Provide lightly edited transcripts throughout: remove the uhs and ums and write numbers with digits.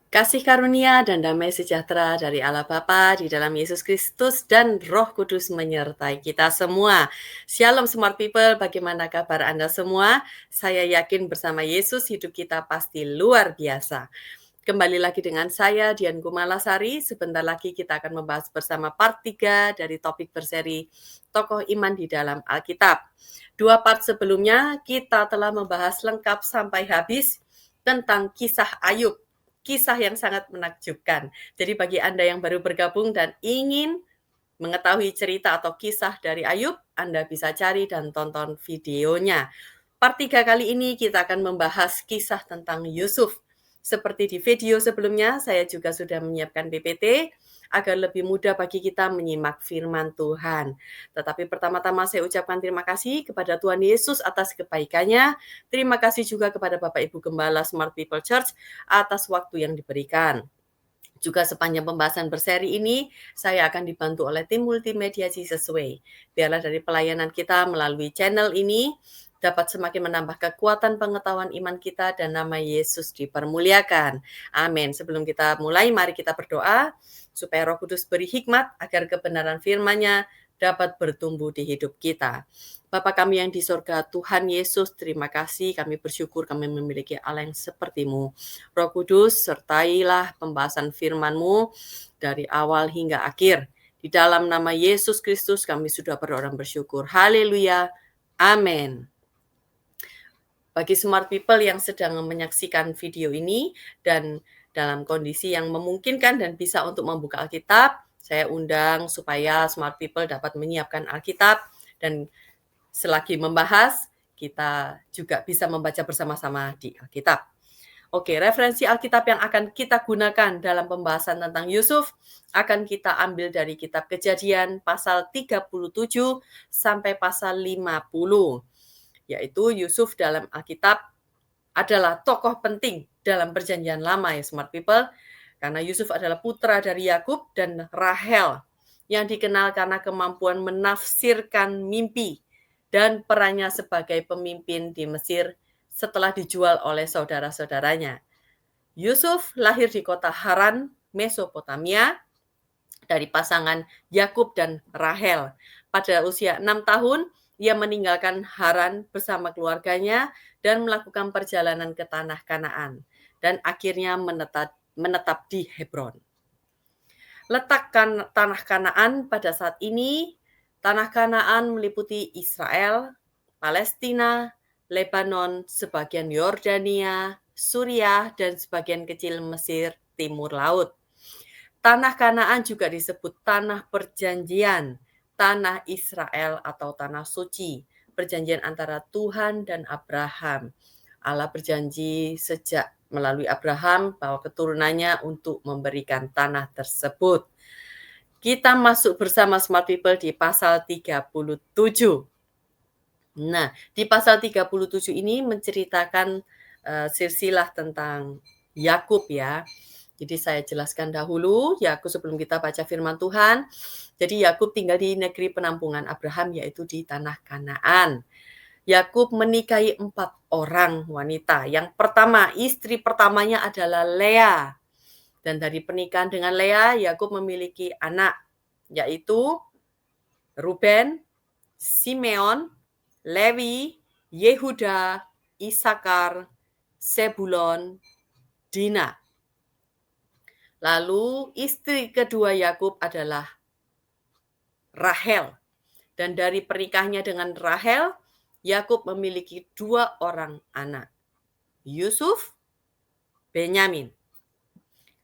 Kasih karunia dan damai sejahtera dari Allah Bapa di dalam Yesus Kristus dan Roh Kudus menyertai kita semua. Shalom Smart People, bagaimana kabar Anda semua? Saya yakin bersama Yesus hidup kita pasti luar biasa. Kembali lagi dengan saya, Dian Gumalasari. Sebentar lagi kita akan membahas bersama part 3 dari topik berseri Tokoh Iman di dalam Alkitab. 2 part sebelumnya kita telah membahas lengkap sampai habis tentang kisah Ayub. Kisah yang sangat menakjubkan. Jadi bagi Anda yang baru bergabung dan ingin mengetahui cerita atau kisah dari Ayub, Anda bisa cari dan tonton videonya. Part 3 kali ini kita akan membahas kisah tentang Yusuf. Seperti di video sebelumnya, saya juga sudah menyiapkan PPT agar lebih mudah bagi kita menyimak firman Tuhan. Tetapi pertama-tama saya ucapkan terima kasih kepada Tuhan Yesus atas kebaikannya. Terima kasih juga kepada Bapak Ibu Gembala Smart People Church atas waktu yang diberikan. Juga sepanjang pembahasan berseri ini, saya akan dibantu oleh tim multimedia Jesus Way. Biarlah dari pelayanan kita melalui channel ini dapat semakin menambah kekuatan pengetahuan iman kita dan nama Yesus dipermuliakan. Amin. Sebelum kita mulai, mari kita berdoa supaya Roh Kudus beri hikmat agar kebenaran firman-Nya dapat bertumbuh di hidup kita. Bapa kami yang di surga, Tuhan Yesus, terima kasih. Kami bersyukur kami memiliki Allah yang seperti-Mu. Roh Kudus, sertailah pembahasan firman-Mu dari awal hingga akhir. Di dalam nama Yesus Kristus kami sudah berdoa dan bersyukur. Haleluya. Amin. Bagi smart people yang sedang menyaksikan video ini dan dalam kondisi yang memungkinkan dan bisa untuk membuka Alkitab, saya undang supaya smart people dapat menyiapkan Alkitab dan selagi membahas, kita juga bisa membaca bersama-sama di Alkitab. Oke, referensi Alkitab yang akan kita gunakan dalam pembahasan tentang Yusuf akan kita ambil dari kitab Kejadian pasal 37 sampai pasal 50. Yaitu Yusuf dalam Alkitab adalah tokoh penting dalam perjanjian lama ya smart people. Karena Yusuf adalah putra dari Yakub dan Rahel yang dikenal karena kemampuan menafsirkan mimpi dan perannya sebagai pemimpin di Mesir setelah dijual oleh saudara-saudaranya. Yusuf lahir di kota Haran, Mesopotamia, dari pasangan Yakub dan Rahel. Pada usia 6 tahun, ia meninggalkan Haran bersama keluarganya dan melakukan perjalanan ke tanah Kanaan dan akhirnya menetap di Hebron. Letak tanah Kanaan pada saat ini, tanah Kanaan meliputi Israel, Palestina, Lebanon, sebagian Yordania, Suriah, dan sebagian kecil Mesir timur laut. Tanah Kanaan juga disebut tanah perjanjian, tanah Israel atau tanah suci, perjanjian antara Tuhan dan Abraham. Allah berjanji sejak melalui Abraham bahwa keturunannya untuk memberikan tanah tersebut. Kita masuk bersama Smart People di pasal 37. Nah, di pasal 37 ini menceritakan silsilah tentang Yakub ya. Jadi saya jelaskan dahulu, Yakub sebelum kita baca firman Tuhan. Jadi Yakub tinggal di negeri penampungan Abraham yaitu di tanah Kanaan. Yakub menikahi 4 orang wanita. Yang pertama, istri pertamanya adalah Lea. Dan dari pernikahan dengan Lea, Yakub memiliki anak, yaitu Ruben, Simeon, Lewi, Yehuda, Isakar, Sebulon, Dina. Lalu istri kedua Yakub adalah Rahel. Dan dari pernikahannya dengan Rahel, Yakub memiliki 2 orang anak, Yusuf, Benyamin.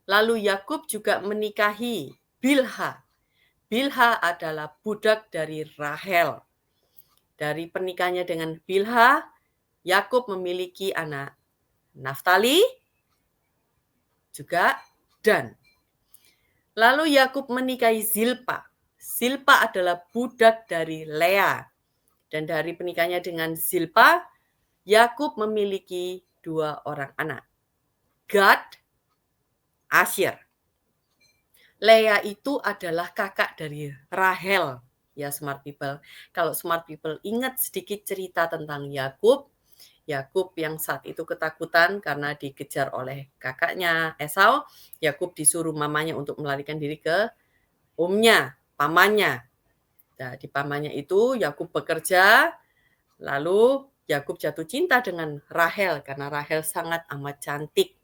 Lalu Yakub juga menikahi Bilha. Bilha adalah budak dari Rahel. Dari pernikahannya dengan Bilha, Yakub memiliki anak Naftali, juga Dan. Lalu Yakub menikahi Zilpa. Zilpa adalah budak dari Lea. Dan dari pernikahannya dengan Zilpa, Yakub memiliki 2 orang anak, Gad, Asher. Lea itu adalah kakak dari Rahel. Ya smart people. Kalau smart people ingat sedikit cerita tentang Yakub, Yakub yang saat itu ketakutan karena dikejar oleh kakaknya Esau, Yakub disuruh mamanya untuk melarikan diri ke omnya, pamannya. Nah, di pamannya itu Yakub bekerja, lalu Yakub jatuh cinta dengan Rahel karena Rahel sangat amat cantik.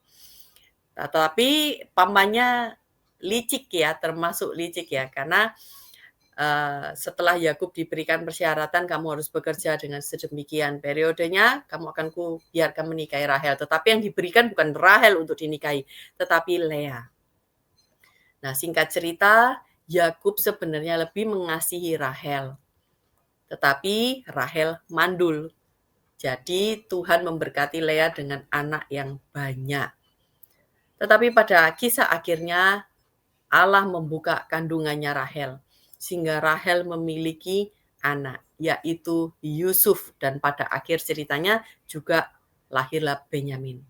Tetapi pamannya licik ya, termasuk licik ya, karena setelah Yakub diberikan persyaratan kamu harus bekerja dengan sedemikian periodenya, kamu akan kubiarkan menikahi Rahel. Tetapi yang diberikan bukan Rahel untuk dinikahi, tetapi Lea. Nah, singkat cerita, Yakub sebenarnya lebih mengasihi Rahel. Tetapi Rahel mandul. Jadi Tuhan memberkati Lea dengan anak yang banyak. Tetapi pada kisah akhirnya Allah membuka kandungannya Rahel. Sehingga Rahel memiliki anak, yaitu Yusuf. Dan pada akhir ceritanya juga lahirlah Benyamin.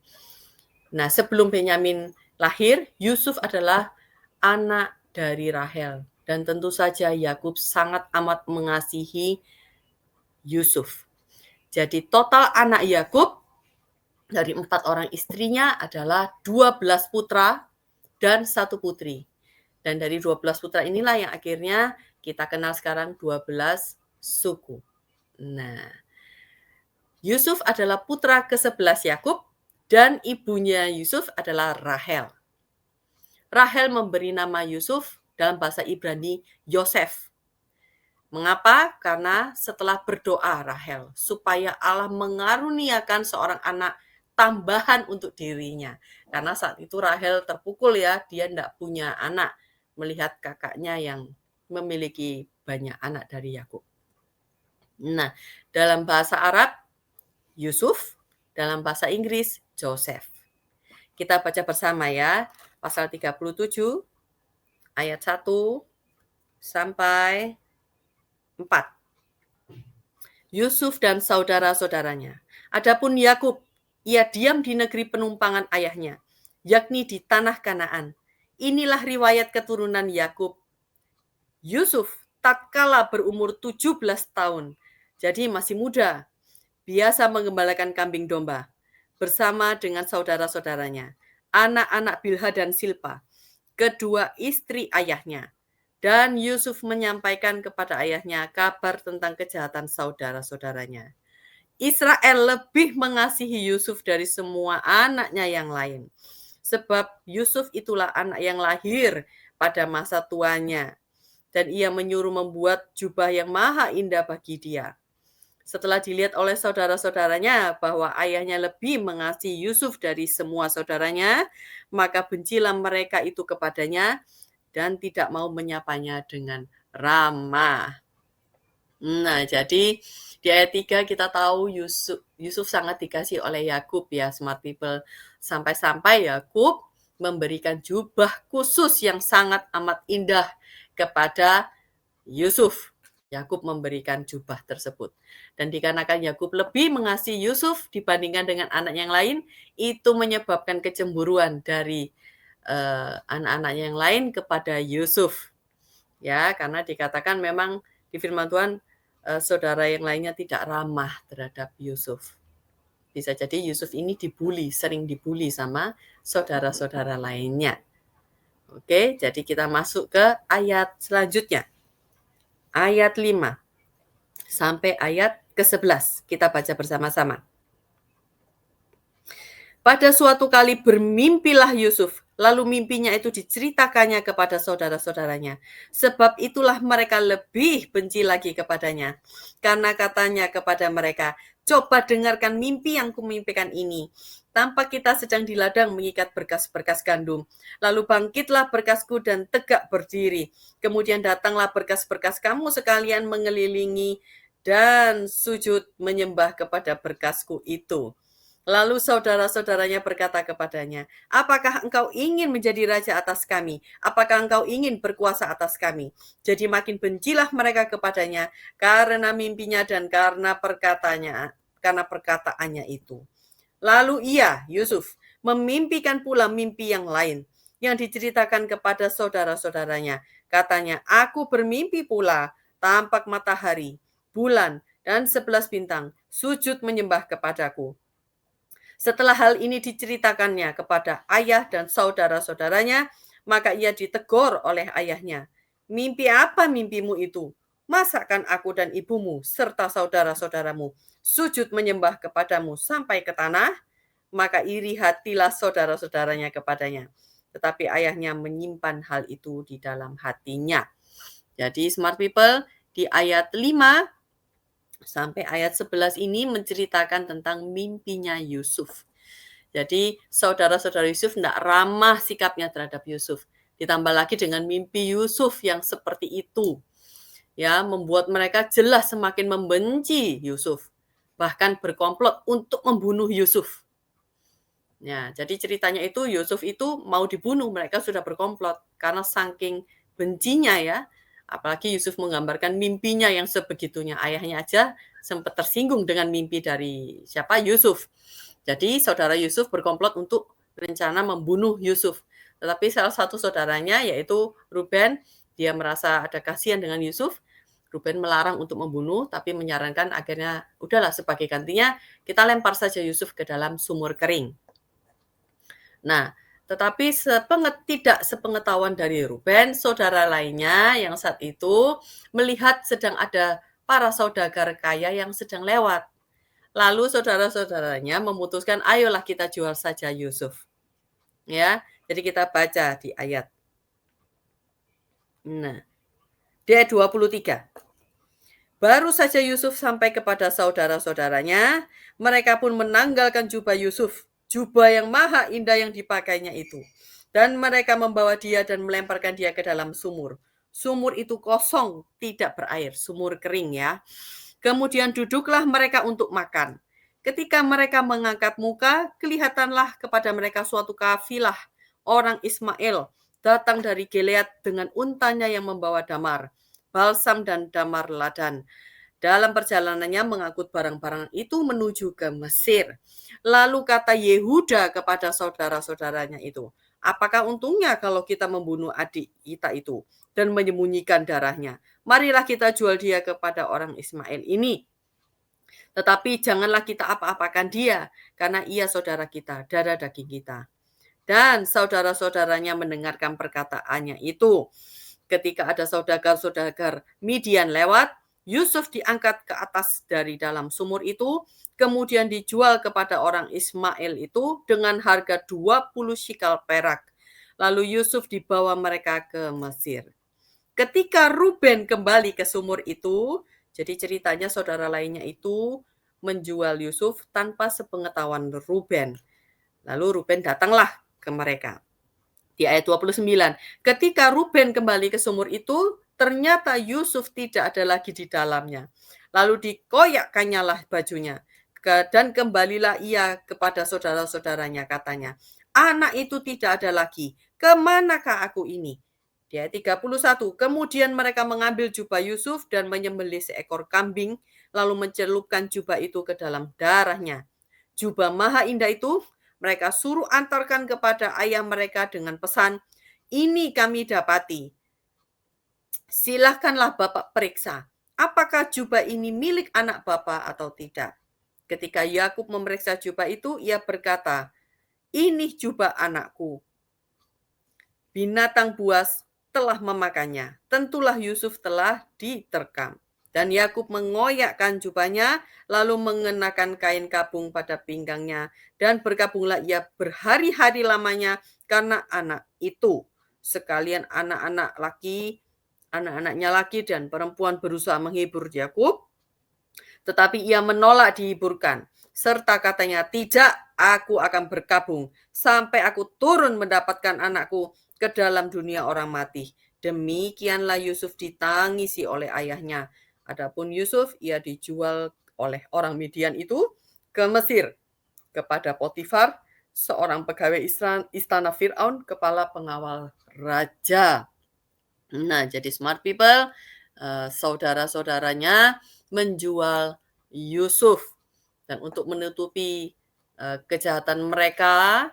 Nah, sebelum Benyamin lahir, Yusuf adalah anak dari Rahel. Dan tentu saja Yakub sangat amat mengasihi Yusuf. Jadi total anak Yakub dari 4 orang istrinya adalah 12 putra dan 1 putri. Dan dari 12 putra inilah yang akhirnya kita kenal sekarang 12 suku. Nah, Yusuf adalah putra ke-11 Yakub dan ibunya Yusuf adalah Rahel. Rahel memberi nama Yusuf dalam bahasa Ibrani Yosef. Mengapa? Karena setelah berdoa Rahel supaya Allah mengaruniakan seorang anak tambahan untuk dirinya. Karena saat itu Rahel terpukul ya, dia tidak punya anak melihat kakaknya yang memiliki banyak anak dari Yakub. Nah, dalam bahasa Arab Yusuf, dalam bahasa Inggris Joseph. Kita baca bersama ya, pasal 37 ayat 1 sampai 4. Yusuf dan saudara-saudaranya. Adapun Yakub, ia diam di negeri penumpangan ayahnya, yakni di tanah Kanaan. Inilah riwayat keturunan Yakub. Yusuf tatkala berumur 17 tahun, jadi masih muda, biasa mengembalakan kambing domba bersama dengan saudara-saudaranya, anak-anak Bilha dan Silpa, kedua istri ayahnya. Dan Yusuf menyampaikan kepada ayahnya kabar tentang kejahatan saudara-saudaranya. Israel lebih mengasihi Yusuf dari semua anaknya yang lain. Sebab Yusuf itulah anak yang lahir pada masa tuanya. Dan ia menyuruh membuat jubah yang maha indah bagi dia. Setelah dilihat oleh saudara-saudaranya bahwa ayahnya lebih mengasihi Yusuf dari semua saudaranya, maka bencilah mereka itu kepadanya dan tidak mau menyapanya dengan ramah. Nah, jadi di ayat 3 kita tahu Yusuf sangat dikasih oleh Yakub ya, smart people. Sampai-sampai Yakub memberikan jubah khusus yang sangat amat indah kepada Yusuf. Yakub memberikan jubah tersebut. Dan dikarenakan Yakub lebih mengasihi Yusuf dibandingkan dengan anak yang lain, itu menyebabkan kecemburuan dari anak-anak yang lain kepada Yusuf. Ya, karena dikatakan memang di firman Tuhan saudara yang lainnya tidak ramah terhadap Yusuf. Bisa jadi Yusuf ini sering dibully sama saudara-saudara lainnya. Oke, jadi kita masuk ke ayat selanjutnya. Ayat 5 sampai ayat ke-11. Kita baca bersama-sama. Pada suatu kali bermimpilah Yusuf, lalu mimpinya itu diceritakannya kepada saudara-saudaranya. Sebab itulah mereka lebih benci lagi kepadanya. Karena katanya kepada mereka, coba dengarkan mimpi yang kumimpikan ini. Tampak kita sedang di ladang mengikat berkas-berkas gandum. Lalu bangkitlah berkasku dan tegak berdiri. Kemudian datanglah berkas-berkas kamu sekalian mengelilingi dan sujud menyembah kepada berkasku itu. Lalu saudara-saudaranya berkata kepadanya, apakah engkau ingin menjadi raja atas kami? Apakah engkau ingin berkuasa atas kami? Jadi makin bencilah mereka kepadanya karena mimpinya dan karena perkataannya itu. Lalu ia, Yusuf, memimpikan pula mimpi yang lain yang diceritakan kepada saudara-saudaranya. Katanya, aku bermimpi pula, tampak matahari, bulan, dan 11 bintang, sujud menyembah kepadaku. Setelah hal ini diceritakannya kepada ayah dan saudara-saudaranya, maka ia ditegur oleh ayahnya. Mimpi apa mimpimu itu? Masakan aku dan ibumu serta saudara-saudaramu sujud menyembah kepadamu sampai ke tanah? Maka iri hatilah saudara-saudaranya kepadanya. Tetapi ayahnya menyimpan hal itu di dalam hatinya. Jadi smart people, di ayat 5 sampai ayat 11 ini menceritakan tentang mimpinya Yusuf. Jadi saudara-saudara Yusuf tidak ramah sikapnya terhadap Yusuf. Ditambah lagi dengan mimpi Yusuf yang seperti itu. Ya, membuat mereka jelas semakin membenci Yusuf. Bahkan berkomplot untuk membunuh Yusuf. Ya, jadi ceritanya itu Yusuf itu mau dibunuh, mereka sudah berkomplot karena saking bencinya ya. Apalagi Yusuf menggambarkan mimpinya yang sebegitunya. Ayahnya aja sempat tersinggung dengan mimpi dari siapa? Yusuf. Jadi saudara Yusuf berkomplot untuk berencana membunuh Yusuf. Tetapi salah satu saudaranya yaitu Ruben, dia merasa ada kasihan dengan Yusuf. Ruben melarang untuk membunuh, tapi menyarankan akhirnya udahlah sebagai gantinya kita lempar saja Yusuf ke dalam sumur kering. Nah, tetapi tidak sepengetahuan dari Ruben, saudara lainnya yang saat itu melihat sedang ada para saudagar kaya yang sedang lewat. Lalu saudara-saudaranya memutuskan, ayolah kita jual saja Yusuf. Ya, jadi kita baca di ayat. Nah, di ayat 23. Baru saja Yusuf sampai kepada saudara-saudaranya, mereka pun menanggalkan jubah Yusuf, jubah yang maha indah yang dipakainya itu. Dan mereka membawa dia dan melemparkan dia ke dalam sumur. Sumur itu kosong, tidak berair, sumur kering ya. Kemudian duduklah mereka untuk makan. Ketika mereka mengangkat muka, kelihatanlah kepada mereka suatu kafilah orang Ismail datang dari Gilead dengan untanya yang membawa damar, balsam dan damar ladan. Dalam perjalanannya mengangkut barang-barang itu menuju ke Mesir. Lalu kata Yehuda kepada saudara-saudaranya itu, apakah untungnya kalau kita membunuh adik kita itu dan menyembunyikan darahnya? Marilah kita jual dia kepada orang Ismail ini. Tetapi janganlah kita apa-apakan dia, karena ia saudara kita, darah daging kita. Dan saudara-saudaranya mendengarkan perkataannya itu. Ketika ada saudagar-saudagar Midian lewat, Yusuf diangkat ke atas dari dalam sumur itu, kemudian dijual kepada orang Ismail itu dengan harga 20 shikal perak. Lalu Yusuf dibawa mereka ke Mesir. Ketika Ruben kembali ke sumur itu, jadi ceritanya saudara lainnya itu menjual Yusuf tanpa sepengetahuan Ruben. Lalu Ruben datanglah ke mereka. Di ayat 29, ketika Ruben kembali ke sumur itu, ternyata Yusuf tidak ada lagi di dalamnya. Lalu dikoyakkannya lah bajunya. Dan kembalilah ia kepada saudara-saudaranya, katanya, anak itu tidak ada lagi. Kemanakah aku ini? Di ayat 31, kemudian mereka mengambil jubah Yusuf dan menyembelih seekor kambing, lalu mencelupkan jubah itu ke dalam darahnya. Jubah maha indah itu mereka suruh antarkan kepada ayah mereka dengan pesan, ini kami dapati. Silahkanlah Bapak periksa, apakah jubah ini milik anak Bapak atau tidak. Ketika Yakub memeriksa jubah itu, ia berkata, ini jubah anakku. Binatang buas telah memakannya. Tentulah Yusuf telah diterkam. Dan Yakub mengoyakkan jubahnya, lalu mengenakan kain kabung pada pinggangnya, dan berkabunglah ia berhari-hari lamanya karena anak itu. Sekalian anak-anaknya laki dan perempuan berusaha menghibur Yakub, tetapi ia menolak dihiburkan. Serta katanya, tidak, aku akan berkabung sampai aku turun mendapatkan anakku ke dalam dunia orang mati. Demikianlah Yusuf ditangisi oleh ayahnya. Adapun Yusuf, ia dijual oleh orang Midian itu ke Mesir kepada Potifar, seorang pegawai istana Fir'aun, kepala pengawal raja. Nah, jadi smart people, saudara-saudaranya menjual Yusuf. Dan untuk menutupi kejahatan mereka,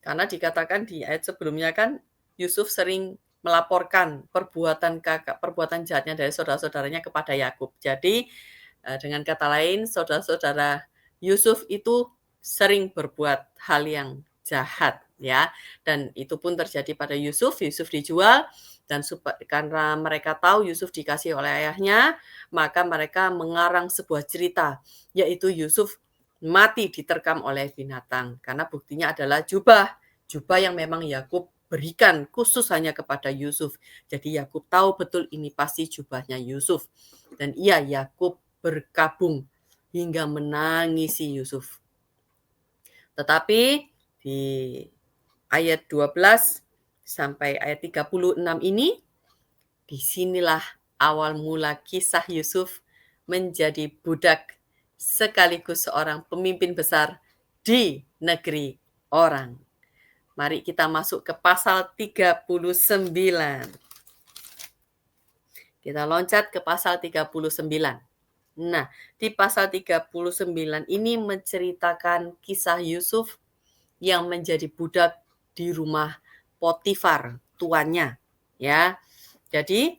karena dikatakan di ayat sebelumnya kan Yusuf sering melaporkan perbuatan jahatnya dari saudara-saudaranya kepada Yakub. Jadi Dengan kata lain, saudara-saudara Yusuf itu sering berbuat hal yang jahat, ya. Dan itu pun terjadi pada Yusuf. Yusuf dijual dan karena mereka tahu Yusuf dikasih oleh ayahnya, maka mereka mengarang sebuah cerita, yaitu Yusuf mati diterkam oleh binatang. Karena buktinya adalah jubah yang memang Yakub berikan khusus hanya kepada Yusuf. Jadi Yakub tahu betul ini pasti jubahnya Yusuf. Dan Yakub berkabung hingga menangisi Yusuf. Tetapi di ayat 12 sampai ayat 36 ini, disinilah awal mula kisah Yusuf menjadi budak sekaligus seorang pemimpin besar di negeri orang. Mari kita masuk ke pasal 39. Kita loncat ke pasal 39. Nah, di pasal 39 ini menceritakan kisah Yusuf yang menjadi budak di rumah Potifar, tuannya, ya. Jadi,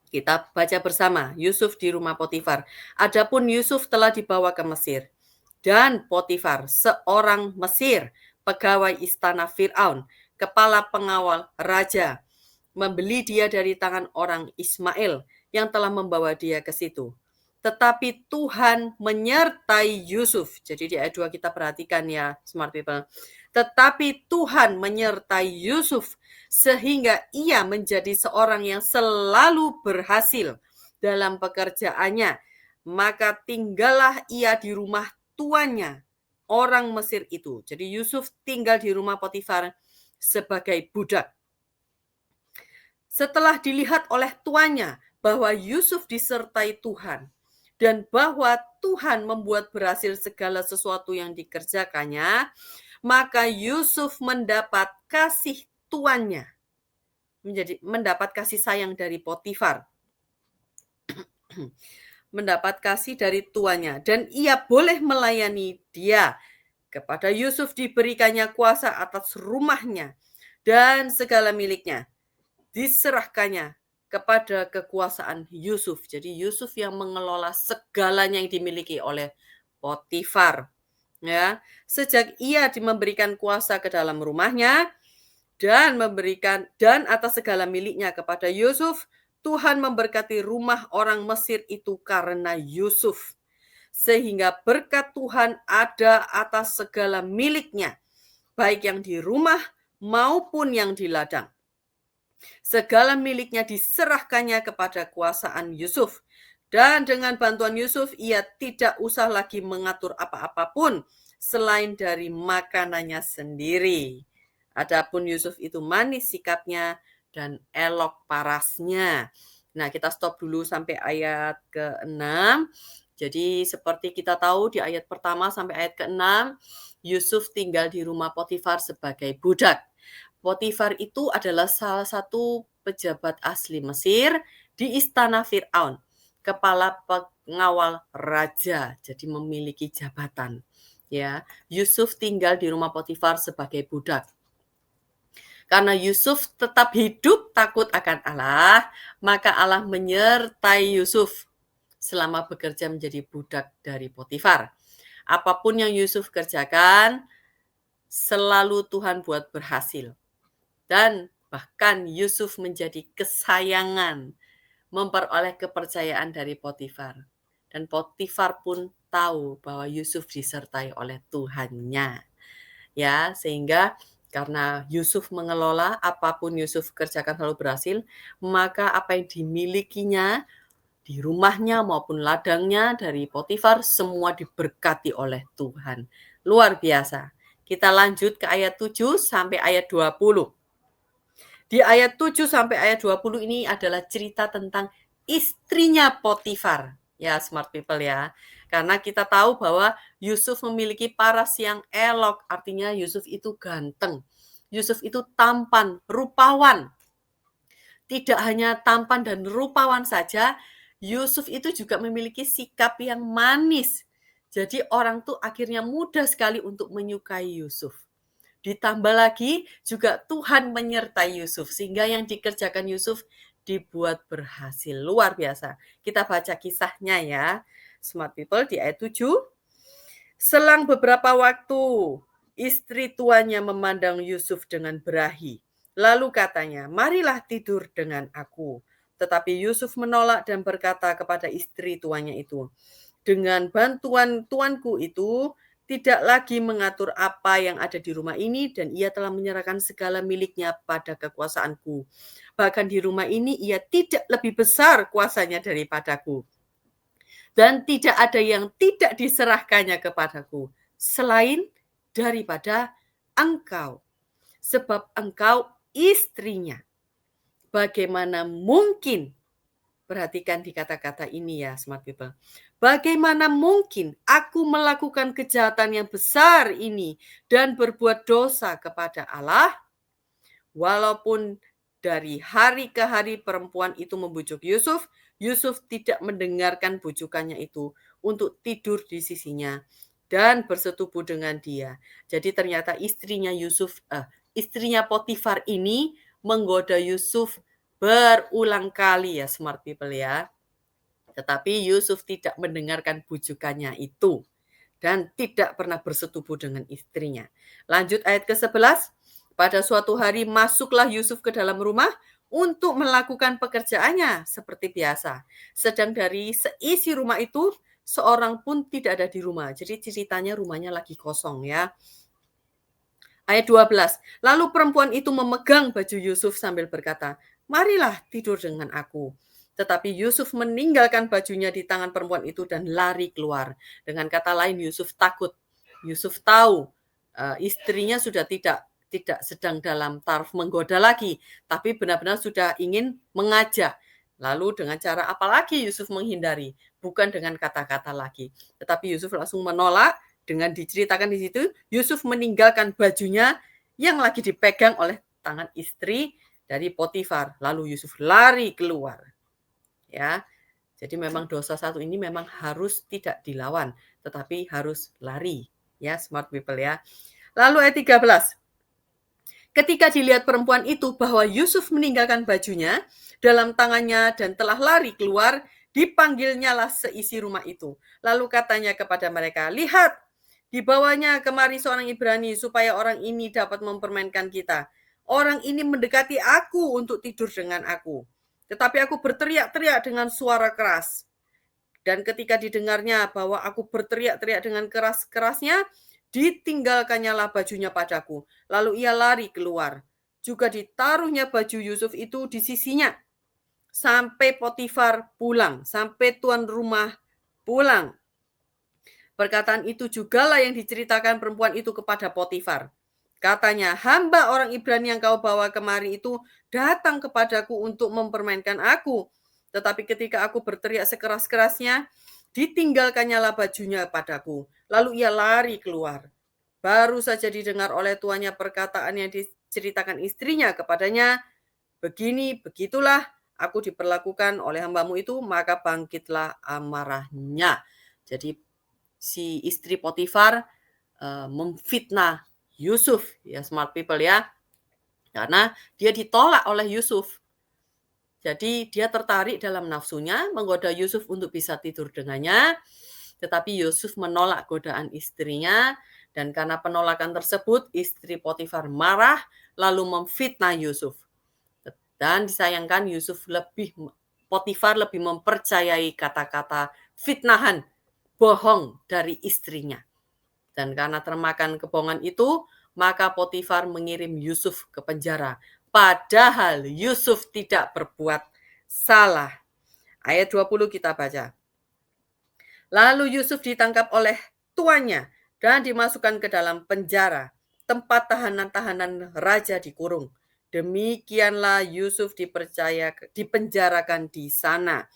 kita baca bersama, Yusuf di rumah Potifar. Adapun Yusuf telah dibawa ke Mesir, dan Potifar, seorang Mesir, pegawai istana Firaun, kepala pengawal raja, membeli dia dari tangan orang Ismail yang telah membawa dia ke situ. Tetapi Tuhan menyertai Yusuf. Jadi di ayat 2 kita perhatikan ya, smart people. Tetapi Tuhan menyertai Yusuf sehingga ia menjadi seorang yang selalu berhasil dalam pekerjaannya. Maka tinggallah ia di rumah tuannya, orang Mesir itu. Jadi Yusuf tinggal di rumah Potifar sebagai budak. Setelah dilihat oleh tuannya bahwa Yusuf disertai Tuhan dan bahwa Tuhan membuat berhasil segala sesuatu yang dikerjakannya, maka Yusuf mendapat kasih tuannya, mendapat kasih sayang dari Potifar, mendapat kasih dari tuannya, dan ia boleh melayani dia. Kepada Yusuf diberikannya kuasa atas rumahnya dan segala miliknya, diserahkannya kepada kekuasaan Yusuf. Jadi Yusuf yang mengelola segalanya yang dimiliki oleh Potifar. Ya, sejak ia memberikan kuasa ke dalam rumahnya dan atas segala miliknya kepada Yusuf, Tuhan memberkati rumah orang Mesir itu karena Yusuf. Sehingga berkat Tuhan ada atas segala miliknya, baik yang di rumah maupun yang di ladang. Segala miliknya diserahkannya kepada kuasaan Yusuf. Dan dengan bantuan Yusuf, ia tidak usah lagi mengatur apa-apa pun selain dari makanannya sendiri. Adapun Yusuf itu manis sikapnya dan elok parasnya. Nah, kita stop dulu sampai ayat ke-6. Jadi seperti kita tahu di ayat pertama sampai ayat ke-6, Yusuf tinggal di rumah Potifar sebagai budak. Potifar itu adalah salah satu pejabat asli Mesir di istana Firaun, kepala pengawal raja, jadi memiliki jabatan. Ya, Yusuf tinggal di rumah Potifar sebagai budak. Karena Yusuf tetap hidup takut akan Allah, maka Allah menyertai Yusuf selama bekerja menjadi budak dari Potifar. Apapun yang Yusuf kerjakan, selalu Tuhan buat berhasil. Dan bahkan Yusuf menjadi kesayangan, memperoleh kepercayaan dari Potifar. Dan Potifar pun tahu bahwa Yusuf disertai oleh Tuhannya. Ya, sehingga karena Yusuf mengelola, apapun Yusuf kerjakan selalu berhasil, maka apa yang dimilikinya di rumahnya maupun ladangnya dari Potifar semua diberkati oleh Tuhan. Luar biasa. Kita lanjut ke ayat 7 sampai ayat 20. Di ayat 7 sampai ayat 20 ini adalah cerita tentang istrinya Potifar. Ya, smart people ya. Karena kita tahu bahwa Yusuf memiliki paras yang elok, artinya Yusuf itu ganteng. Yusuf itu tampan, rupawan. Tidak hanya tampan dan rupawan saja, Yusuf itu juga memiliki sikap yang manis. Jadi orang tuh akhirnya mudah sekali untuk menyukai Yusuf. Ditambah lagi juga Tuhan menyertai Yusuf, sehingga yang dikerjakan Yusuf dibuat berhasil. Luar biasa. Kita baca kisahnya ya. Smart People di ayat 7. Selang beberapa waktu, istri tuannya memandang Yusuf dengan berahi. Lalu katanya, marilah tidur dengan aku. Tetapi Yusuf menolak dan berkata kepada istri tuannya itu, dengan bantuan tuanku itu, tidak lagi mengatur apa yang ada di rumah ini dan ia telah menyerahkan segala miliknya pada kekuasaanku. Bahkan di rumah ini ia tidak lebih besar kuasanya daripadaku. Dan tidak ada yang tidak diserahkannya kepadaku selain daripada engkau. Sebab engkau istrinya. Bagaimana mungkin, perhatikan di kata-kata ini ya smart people. Bagaimana mungkin aku melakukan kejahatan yang besar ini dan berbuat dosa kepada Allah? Walaupun dari hari ke hari perempuan itu membujuk Yusuf, Yusuf tidak mendengarkan bujukannya itu untuk tidur di sisinya dan bersetubuh dengan dia. Jadi ternyata istrinya Potifar ini menggoda Yusuf berulang kali ya smart people ya. Tetapi Yusuf tidak mendengarkan bujukannya itu dan tidak pernah bersetubuh dengan istrinya. Lanjut ayat ke-11. Pada suatu hari masuklah Yusuf ke dalam rumah untuk melakukan pekerjaannya seperti biasa. Sedang dari seisi rumah itu seorang pun tidak ada di rumah. Jadi ceritanya rumahnya lagi kosong ya. Ayat 12. Lalu perempuan itu memegang baju Yusuf sambil berkata, marilah tidur dengan aku. Tetapi Yusuf meninggalkan bajunya di tangan perempuan itu dan lari keluar. Dengan kata lain Yusuf takut. Yusuf tahu istrinya sudah tidak sedang dalam taraf menggoda lagi, tapi benar-benar sudah ingin mengajak. Lalu dengan cara apa lagi Yusuf menghindari? Bukan dengan kata-kata lagi. Tetapi Yusuf langsung menolak. Dengan diceritakan di situ, Yusuf meninggalkan bajunya yang lagi dipegang oleh tangan istri dari Potifar. Lalu Yusuf lari keluar. Ya, jadi memang dosa satu ini memang harus tidak dilawan, tetapi harus lari. Ya, smart people ya. Lalu ayat 13. Ketika dilihat perempuan itu bahwa Yusuf meninggalkan bajunya dalam tangannya dan telah lari keluar, dipanggilnyalah seisi rumah itu. Lalu katanya kepada mereka, lihat, dibawanya kemari seorang Ibrani supaya orang ini dapat mempermainkan kita. Orang ini mendekati aku untuk tidur dengan aku. Tetapi aku berteriak-teriak dengan suara keras. Dan ketika didengarnya bahwa aku berteriak-teriak dengan keras-kerasnya, ditinggalkannya lah bajunya padaku. Lalu ia lari keluar. Juga ditaruhnya baju Yusuf itu di sisinya. Sampai Potifar pulang, sampai tuan rumah pulang. Perkataan itu jugalah yang diceritakan perempuan itu kepada Potifar. Katanya, hamba orang Ibrani yang kau bawa kemari itu datang kepadaku untuk mempermainkan aku. Tetapi ketika aku berteriak sekeras-kerasnya, ditinggalkannya lah bajunya padaku. Lalu ia lari keluar. Baru saja didengar oleh tuannya perkataan yang diceritakan istrinya kepadanya, begini, begitulah aku diperlakukan oleh hambamu itu, maka bangkitlah amarahnya. Jadi si istri Potifar memfitnah Yusuf, ya smart people ya. Karena dia ditolak oleh Yusuf. Jadi dia tertarik dalam nafsunya, menggoda Yusuf untuk bisa tidur dengannya. Tetapi Yusuf menolak godaan istrinya. Dan karena penolakan tersebut, istri Potifar marah lalu memfitnah Yusuf. Dan disayangkan Potifar lebih mempercayai kata-kata fitnahan, bohong dari istrinya. Dan karena termakan kebohongan itu, maka Potifar mengirim Yusuf ke penjara. Padahal Yusuf tidak berbuat salah. Ayat 20 kita baca. Lalu Yusuf ditangkap oleh tuannya dan dimasukkan ke dalam penjara, tempat tahanan-tahanan raja dikurung. Demikianlah Yusuf dipenjarakan di sana.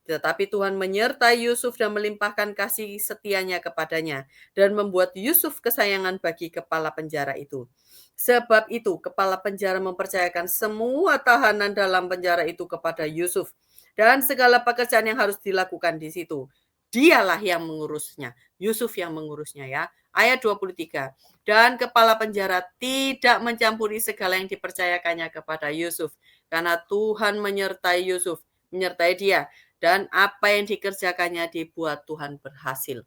Tetapi Tuhan menyertai Yusuf dan melimpahkan kasih setianya kepadanya dan membuat Yusuf kesayangan bagi kepala penjara itu. Sebab itu kepala penjara mempercayakan semua tahanan dalam penjara itu kepada Yusuf dan segala pekerjaan yang harus dilakukan di situ. Dialah yang mengurusnya, Yusuf yang mengurusnya ya. Ayat 23. Dan kepala penjara tidak mencampuri segala yang dipercayakannya kepada Yusuf karena Tuhan menyertai Yusuf, menyertai dia. dan apa yang dikerjakannya dibuat Tuhan berhasil.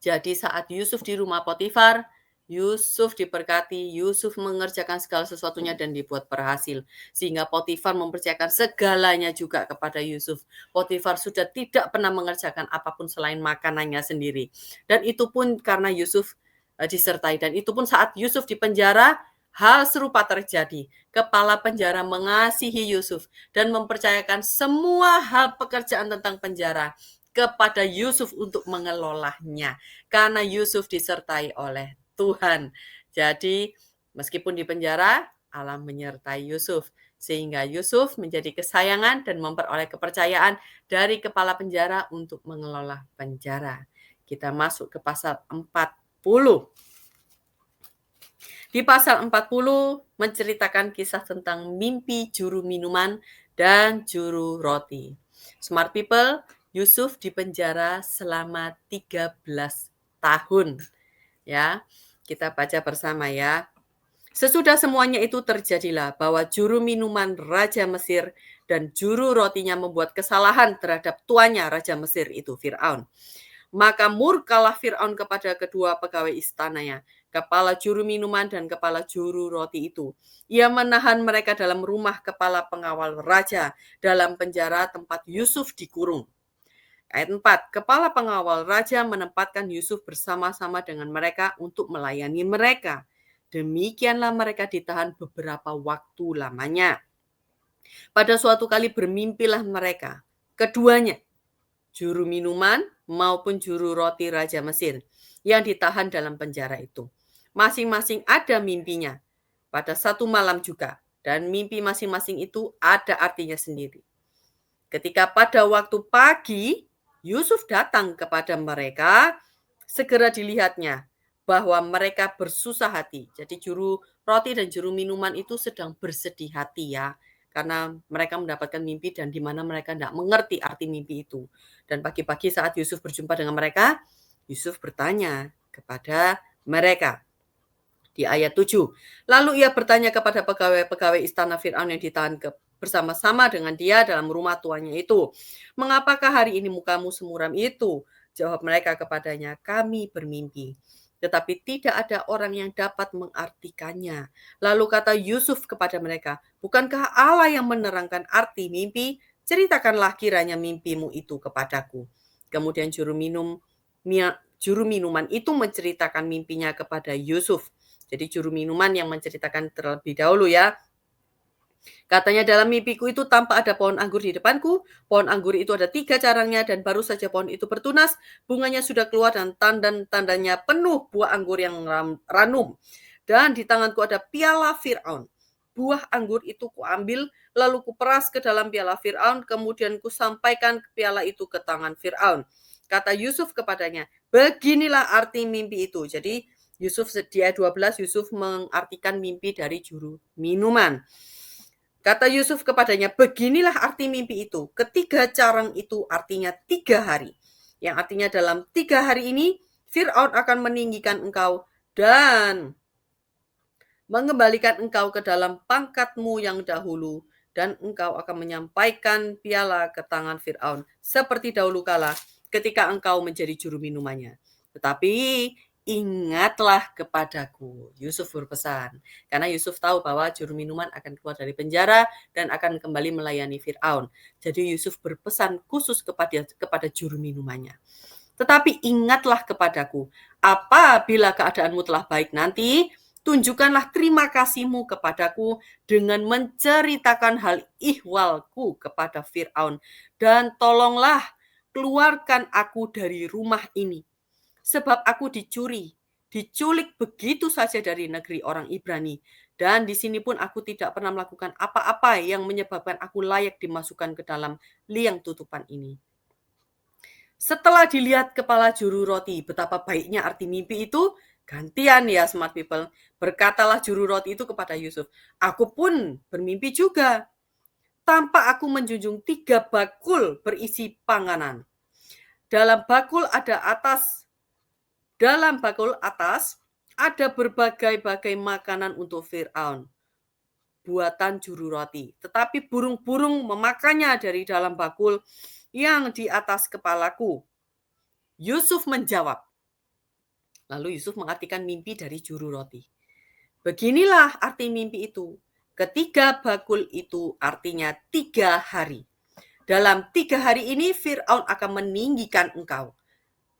Jadi saat Yusuf di rumah Potifar, Yusuf diberkati, Yusuf mengerjakan segala sesuatunya dan dibuat berhasil. Sehingga Potifar mempercayakan segalanya juga kepada Yusuf. Potifar sudah tidak pernah mengerjakan apapun selain makanannya sendiri. Dan itu pun karena Yusuf disertai. Dan itu pun saat Yusuf di penjara, hal serupa terjadi. Kepala penjara mengasihi Yusuf dan mempercayakan semua hal pekerjaan tentang penjara kepada Yusuf untuk mengelolanya. Karena Yusuf disertai oleh Tuhan. Jadi meskipun di penjara, Allah menyertai Yusuf. Sehingga Yusuf menjadi kesayangan dan memperoleh kepercayaan dari kepala penjara untuk mengelola penjara. Kita masuk ke pasal 40. Di pasal 40 menceritakan kisah tentang mimpi juru minuman dan juru roti. Smart people, Yusuf dipenjara selama 13 tahun. Ya, kita baca bersama ya. Sesudah semuanya itu terjadilah bahwa juru minuman Raja Mesir dan juru rotinya membuat kesalahan terhadap tuannya Raja Mesir itu Fir'aun. Maka murkalah Fir'aun kepada kedua pegawai istananya, kepala juru minuman dan kepala juru roti itu. Ia menahan mereka dalam rumah kepala pengawal raja, dalam penjara tempat Yusuf dikurung. Ayat 4, kepala pengawal raja menempatkan Yusuf bersama-sama dengan mereka untuk melayani mereka. Demikianlah mereka ditahan beberapa waktu lamanya. Pada suatu kali bermimpilah mereka, keduanya, juru minuman maupun juru roti Raja Mesir, yang ditahan dalam penjara itu. Masing-masing ada mimpinya pada satu malam juga, dan mimpi masing-masing itu ada artinya sendiri. Ketika pada waktu pagi, Yusuf datang kepada mereka, segera dilihatnya bahwa mereka bersusah hati. Jadi juru roti dan juru minuman itu sedang bersedih hati ya, karena mereka mendapatkan mimpi dan di mana mereka tidak mengerti arti mimpi itu. Dan pagi-pagi saat Yusuf berjumpa dengan mereka, Yusuf bertanya kepada mereka. Di ayat 7. Lalu ia bertanya kepada pegawai-pegawai istana Fir'aun yang ditahan bersama-sama dengan dia dalam rumah tuannya itu. Mengapakah hari ini mukamu semuram itu? Jawab mereka kepadanya, kami bermimpi. Tetapi tidak ada orang yang dapat mengartikannya. Lalu kata Yusuf kepada mereka, bukankah Allah yang menerangkan arti mimpi? Ceritakanlah kiranya mimpimu itu kepadaku. Kemudian juru minuman itu menceritakan mimpinya kepada Yusuf. Jadi juru minuman yang menceritakan terlebih dahulu ya. Katanya dalam mimpiku itu tampak ada pohon anggur di depanku. Pohon anggur itu ada 3 carangnya dan baru saja pohon itu bertunas. Bunganya sudah keluar dan tandanya penuh buah anggur yang ranum. Dan di tanganku ada piala Fir'aun. Buah anggur itu kuambil, lalu kuperas ke dalam piala Fir'aun, kemudian kusampaikan piala itu ke tangan Fir'aun. Kata Yusuf kepadanya, beginilah arti mimpi itu. Jadi Yusuf di ayat 12, Yusuf mengartikan mimpi dari juru minuman. Kata Yusuf kepadanya, beginilah arti mimpi itu. Ketiga carang itu artinya 3 hari. Yang artinya dalam 3 hari ini, Fir'aun akan meninggikan engkau dan mengembalikan engkau ke dalam pangkatmu yang dahulu. Dan engkau akan menyampaikan piala ke tangan Fir'aun. Seperti dahulu kala ketika engkau menjadi juru minumannya. Tetapi ingatlah kepadaku, Yusuf berpesan. Karena Yusuf tahu bahwa juru minuman akan keluar dari penjara dan akan kembali melayani Fir'aun. Jadi Yusuf berpesan khusus kepada juru minumannya. Tetapi ingatlah kepadaku, apabila keadaanmu telah baik nanti, tunjukkanlah terima kasihmu kepadaku dengan menceritakan hal ihwalku kepada Fir'aun. Dan tolonglah keluarkan aku dari rumah ini. Sebab aku diculik begitu saja dari negeri orang Ibrani. Dan di sini pun aku tidak pernah melakukan apa-apa yang menyebabkan aku layak dimasukkan ke dalam liang tutupan ini. Setelah dilihat kepala juru roti betapa baiknya arti mimpi itu, gantian ya smart people, berkatalah juru roti itu kepada Yusuf, aku pun bermimpi juga. Tampak aku menjunjung 3 bakul berisi panganan. Dalam bakul atas ada berbagai-bagai makanan untuk Fir'aun. buatan juru roti, tetapi burung-burung memakannya dari dalam bakul yang di atas kepalaku. Yusuf menjawab. Lalu Yusuf mengartikan mimpi dari juru roti. Beginilah arti mimpi itu. Ketiga bakul itu artinya 3 hari. Dalam 3 hari ini Fir'aun akan meninggikan engkau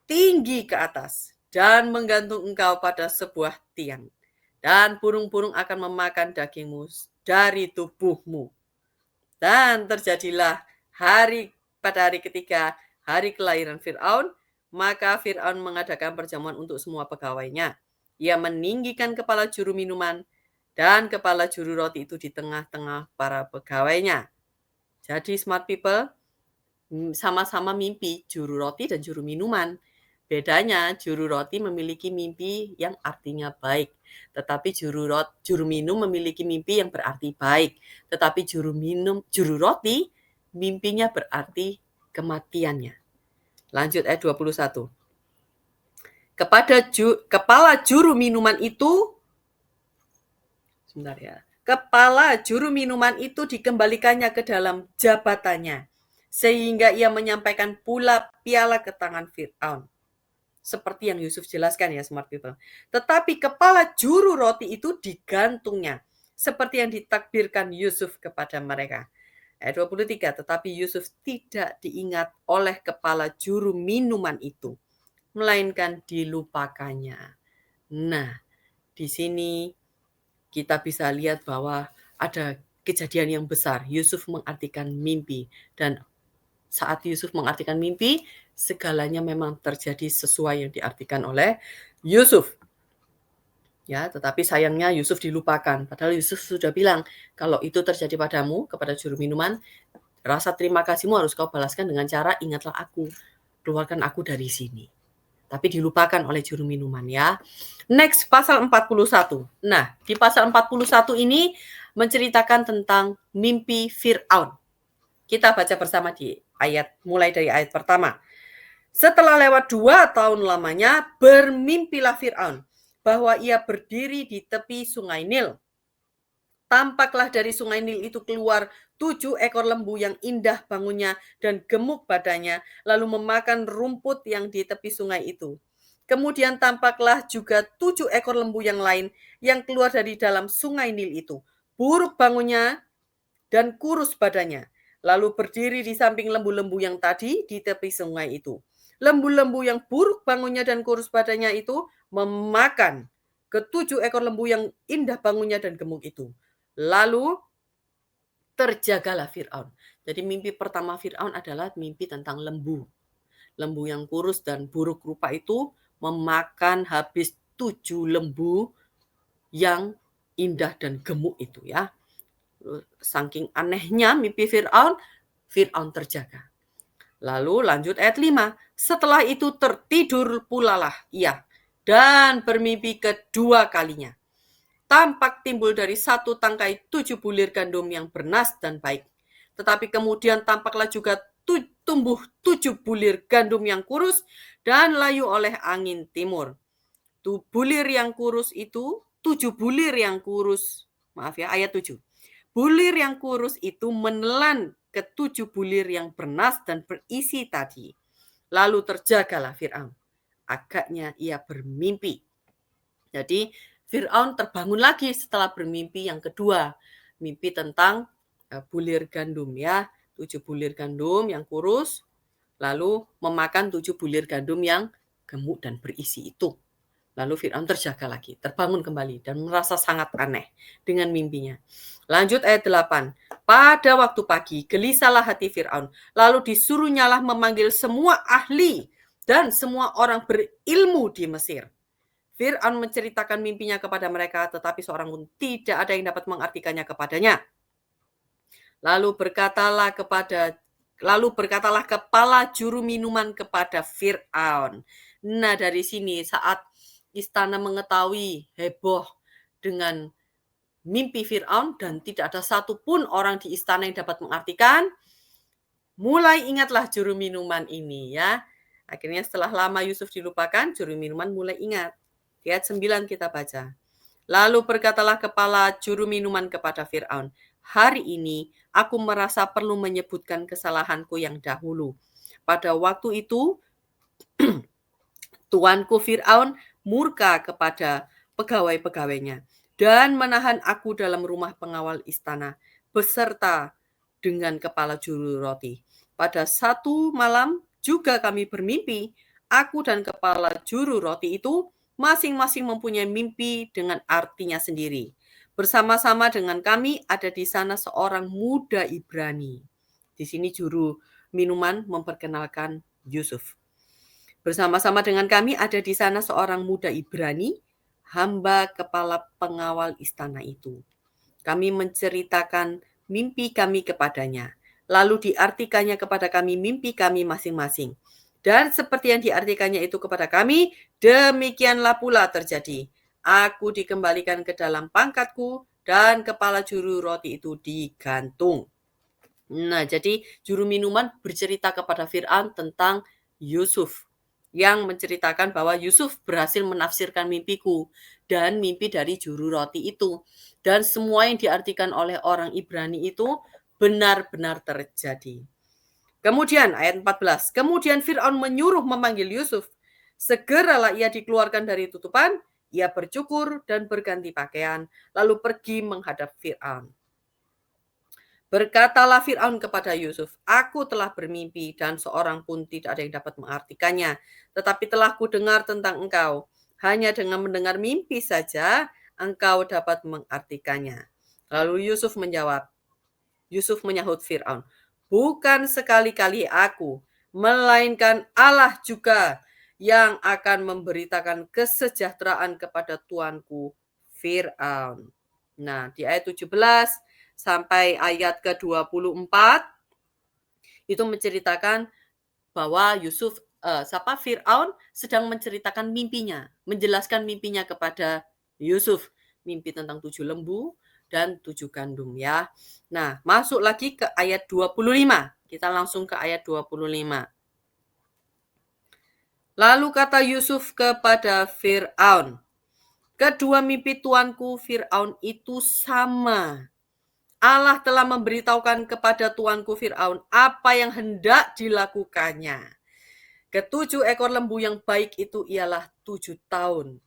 tinggi ke atas dan menggantung engkau pada sebuah tiang. Dan burung-burung akan memakan dagingmu dari tubuhmu. Dan terjadilah pada hari ketiga, hari kelahiran Fir'aun, maka Fir'aun mengadakan perjamuan untuk semua pegawainya. Ia meninggikan kepala juru minuman dan kepala juru roti itu di tengah-tengah para pegawainya. Jadi smart people, sama-sama mimpi juru roti dan juru minuman. Bedanya juru roti memiliki mimpi yang artinya baik, tetapi juru minum memiliki mimpi yang berarti baik. Tetapi juru roti mimpinya berarti kematiannya. Lanjut ayat 21. Kepala juru minuman itu Kepala juru minuman itu dikembalikannya ke dalam jabatannya, sehingga ia menyampaikan pula piala ke tangan Fir'aun. Seperti yang Yusuf jelaskan ya smart people. Tetapi kepala juru roti itu digantungnya, seperti yang ditakbirkan Yusuf kepada mereka. Ayat 23, tetapi Yusuf tidak diingat oleh kepala juru minuman itu, melainkan dilupakannya. Nah, di sini kita bisa lihat bahwa ada kejadian yang besar. Yusuf mengartikan mimpi, dan saat Yusuf mengartikan mimpi, segalanya memang terjadi sesuai yang diartikan oleh Yusuf. Ya, tetapi sayangnya Yusuf dilupakan. Padahal Yusuf sudah bilang, kalau itu terjadi padamu, kepada juru minuman, rasa terima kasihmu harus kau balaskan dengan cara ingatlah aku, keluarkan aku dari sini. Tapi dilupakan oleh juru minuman ya. Next, pasal 41. Nah, di pasal 41 ini menceritakan tentang mimpi Fir'aun. Kita baca bersama mulai dari ayat pertama. Setelah lewat 2 tahun lamanya, bermimpilah Fir'aun bahwa ia berdiri di tepi sungai Nil. Tampaklah dari sungai Nil itu keluar 7 ekor lembu yang indah bangunnya dan gemuk badannya, lalu memakan rumput yang di tepi sungai itu. Kemudian tampaklah juga 7 ekor lembu yang lain yang keluar dari dalam sungai Nil itu. Buruk bangunnya dan kurus badannya, lalu berdiri di samping lembu-lembu yang tadi di tepi sungai itu. Lembu-lembu yang buruk bangunnya dan kurus badannya itu memakan ke-7 ekor lembu yang indah bangunnya dan gemuk itu. Lalu terjagalah Fir'aun. Jadi mimpi pertama Fir'aun adalah mimpi tentang lembu. Lembu yang kurus dan buruk rupa itu memakan habis 7 lembu yang indah dan gemuk itu ya. Saking anehnya mimpi Fir'aun, Fir'aun terjaga. Lalu lanjut ayat 5. Setelah itu tertidur pulalah ia dan bermimpi kedua kalinya. Tampak timbul dari satu tangkai 7 bulir gandum yang bernas dan baik. Tetapi kemudian tampaklah juga tumbuh 7 bulir gandum yang kurus dan layu oleh angin timur. 7 bulir yang kurus, ayat 7. Bulir yang kurus itu menelan ke-7 bulir yang bernas dan berisi tadi. Lalu terjagalah Fir'aun. Agaknya ia bermimpi. Jadi Fir'aun terbangun lagi setelah bermimpi yang kedua. Mimpi tentang bulir gandum ya. 7 bulir gandum yang kurus, lalu memakan 7 bulir gandum yang gemuk dan berisi itu. Lalu Fir'aun terjaga lagi, terbangun kembali dan merasa sangat aneh dengan mimpinya. Lanjut ayat 8. Pada waktu pagi, gelisahlah hati Fir'aun. Lalu disuruhnyalah memanggil semua ahli dan semua orang berilmu di Mesir. Fir'aun menceritakan mimpinya kepada mereka, tetapi seorang pun tidak ada yang dapat mengartikannya kepadanya. Lalu berkatalah kepala juru minuman kepada Fir'aun. Nah, dari sini saat istana mengetahui heboh dengan mimpi Fir'aun dan tidak ada satupun orang di istana yang dapat mengartikan, mulai ingatlah juru minuman ini ya. Akhirnya setelah lama Yusuf dilupakan, juru minuman mulai ingat. Di ayat 9 kita baca. Lalu berkatalah kepala juru minuman kepada Fir'aun, "Hari ini aku merasa perlu menyebutkan kesalahanku yang dahulu. Pada waktu itu, tuanku Fir'aun murka kepada pegawai-pegawainya dan menahan aku dalam rumah pengawal istana beserta dengan kepala juru roti. Pada satu malam juga kami bermimpi, aku dan kepala juru roti itu masing-masing mempunyai mimpi dengan artinya sendiri. Bersama-sama dengan kami ada di sana seorang muda Ibrani." Di sini juru minuman memperkenalkan Yusuf. "Bersama-sama dengan kami ada di sana seorang muda Ibrani, hamba kepala pengawal istana itu. Kami menceritakan mimpi kami kepadanya. Lalu diartikannya kepada kami mimpi kami masing-masing. Dan seperti yang diartikannya itu kepada kami, demikianlah pula terjadi. Aku dikembalikan ke dalam pangkatku dan kepala juru roti itu digantung." Nah, jadi juru minuman bercerita kepada Fir'aun tentang Yusuf, yang menceritakan bahwa Yusuf berhasil menafsirkan mimpiku dan mimpi dari juru roti itu. Dan semua yang diartikan oleh orang Ibrani itu benar-benar terjadi. Kemudian ayat 14, kemudian Fir'aun menyuruh memanggil Yusuf. Segeralah ia dikeluarkan dari tutupan, ia bercukur dan berganti pakaian, lalu pergi menghadap Fir'aun. Berkatalah Fir'aun kepada Yusuf, "Aku telah bermimpi dan seorang pun tidak ada yang dapat mengartikannya. Tetapi telah kudengar tentang engkau. Hanya dengan mendengar mimpi saja engkau dapat mengartikannya." Lalu Yusuf menyahut Fir'aun, "Bukan sekali-kali aku, melainkan Allah juga yang akan memberitakan kesejahteraan kepada tuanku Fir'aun." Nah, di ayat 17 sampai ayat ke-24 itu menceritakan bahwa Fir'aun sedang menceritakan mimpinya, menjelaskan mimpinya kepada Yusuf, mimpi tentang 7 lembu dan 7 gandum ya. Nah, masuk lagi ke ayat 25. Kita langsung ke ayat 25. Lalu kata Yusuf kepada Fir'aun, "Kedua mimpi tuanku Fir'aun itu sama. Allah telah memberitahukan kepada tuanku Fir'aun apa yang hendak dilakukannya. Ketujuh ekor lembu yang baik itu ialah 7 tahun.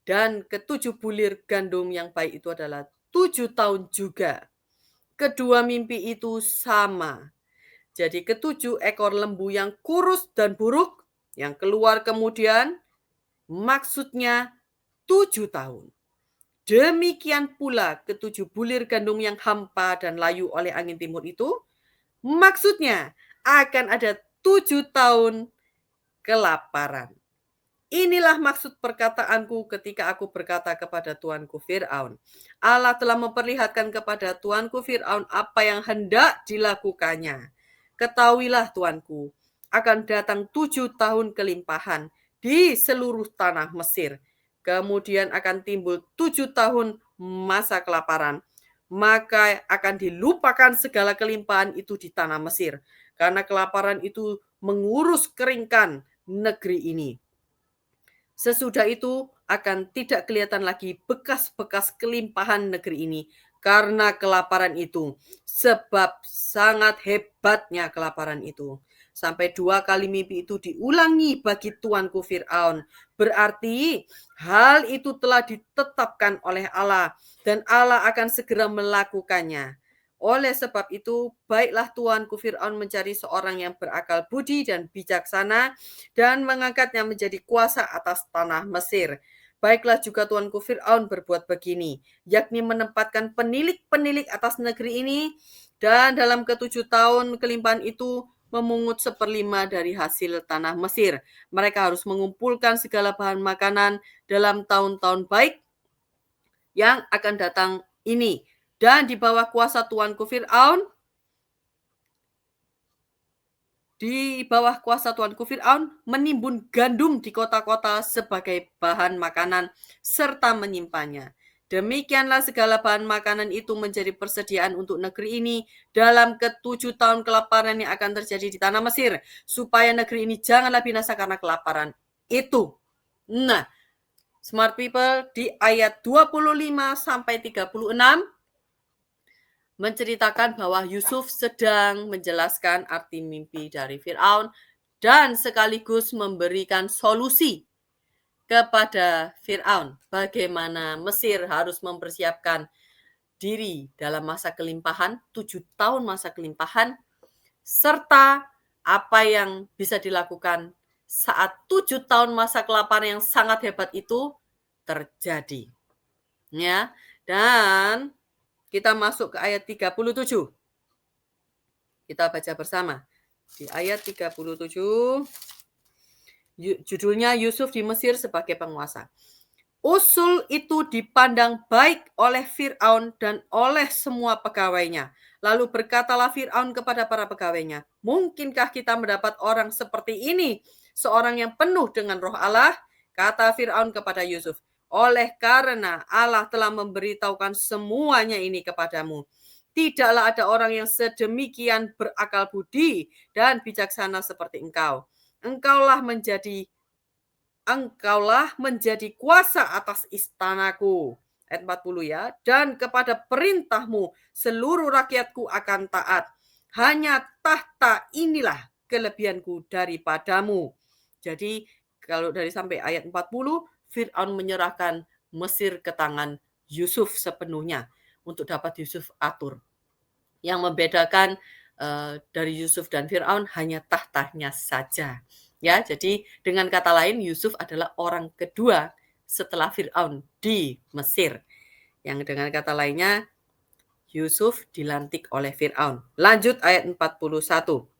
Dan ketujuh bulir gandum yang baik itu adalah 7 tahun juga. Kedua mimpi itu sama. Jadi ketujuh ekor lembu yang kurus dan buruk yang keluar kemudian maksudnya 7 tahun. Demikian pula ketujuh bulir gandum yang hampa dan layu oleh angin timur itu, maksudnya akan ada 7 tahun kelaparan. Inilah maksud perkataanku ketika aku berkata kepada tuanku Fir'aun. Allah telah memperlihatkan kepada tuanku Fir'aun apa yang hendak dilakukannya. Ketahuilah tuanku, akan datang 7 tahun kelimpahan di seluruh tanah Mesir. Kemudian akan timbul 7 tahun masa kelaparan. Maka akan dilupakan segala kelimpahan itu di tanah Mesir. Karena kelaparan itu mengurus keringkan negeri ini. Sesudah itu akan tidak kelihatan lagi bekas-bekas kelimpahan negeri ini karena kelaparan itu. Sebab sangat hebatnya kelaparan itu. Sampai 2 kali mimpi itu diulangi bagi tuanku Fir'aun. Berarti hal itu telah ditetapkan oleh Allah dan Allah akan segera melakukannya. Oleh sebab itu, baiklah tuanku Fir'aun mencari seorang yang berakal budi dan bijaksana dan mengangkatnya menjadi kuasa atas tanah Mesir. Baiklah juga tuanku Fir'aun berbuat begini, yakni menempatkan penilik-penilik atas negeri ini, dan dalam ke-7 tahun kelimpahan itu memungut 1/5 dari hasil tanah Mesir. Mereka harus mengumpulkan segala bahan makanan dalam tahun-tahun baik yang akan datang ini. Dan di bawah kuasa tuanku Fir'aun, menimbun gandum di kota-kota sebagai bahan makanan serta menyimpannya. Demikianlah segala bahan makanan itu menjadi persediaan untuk negeri ini dalam ke-7 tahun kelaparan yang akan terjadi di tanah Mesir, supaya negeri ini janganlah binasa karena kelaparan itu. Nah, Smart people, di ayat 25 sampai 36 menceritakan bahwa Yusuf sedang menjelaskan arti mimpi dari Firaun dan sekaligus memberikan solusi kepada Firaun bagaimana Mesir harus mempersiapkan diri dalam masa kelimpahan, 7 tahun masa kelimpahan, serta apa yang bisa dilakukan saat 7 tahun masa kelaparan yang sangat hebat itu terjadi. Ya, dan kita masuk ke ayat 37. Kita baca bersama. Di ayat 37, judulnya Yusuf di Mesir sebagai penguasa. Usul itu dipandang baik oleh Fir'aun dan oleh semua pegawainya. Lalu berkatalah Fir'aun kepada para pegawainya, mungkinkah kita mendapat orang seperti ini, seorang yang penuh dengan roh Allah? Kata Fir'aun kepada Yusuf, oleh karena Allah telah memberitahukan semuanya ini kepadamu. Tidaklah ada orang yang sedemikian berakal budi dan bijaksana seperti engkau. Engkaulah menjadi kuasa atas istanaku. Ayat 40 ya. Dan kepada perintahmu seluruh rakyatku akan taat. Hanya tahta inilah kelebihanku daripadamu. Jadi kalau dari sampai ayat 40, Fir'aun menyerahkan Mesir ke tangan Yusuf sepenuhnya untuk dapat Yusuf atur. Yang membedakan dari Yusuf dan Fir'aun hanya tahtanya saja. Ya, jadi dengan kata lain Yusuf adalah orang kedua setelah Fir'aun di Mesir. Yang dengan kata lainnya Yusuf dilantik oleh Fir'aun. Lanjut ayat 41.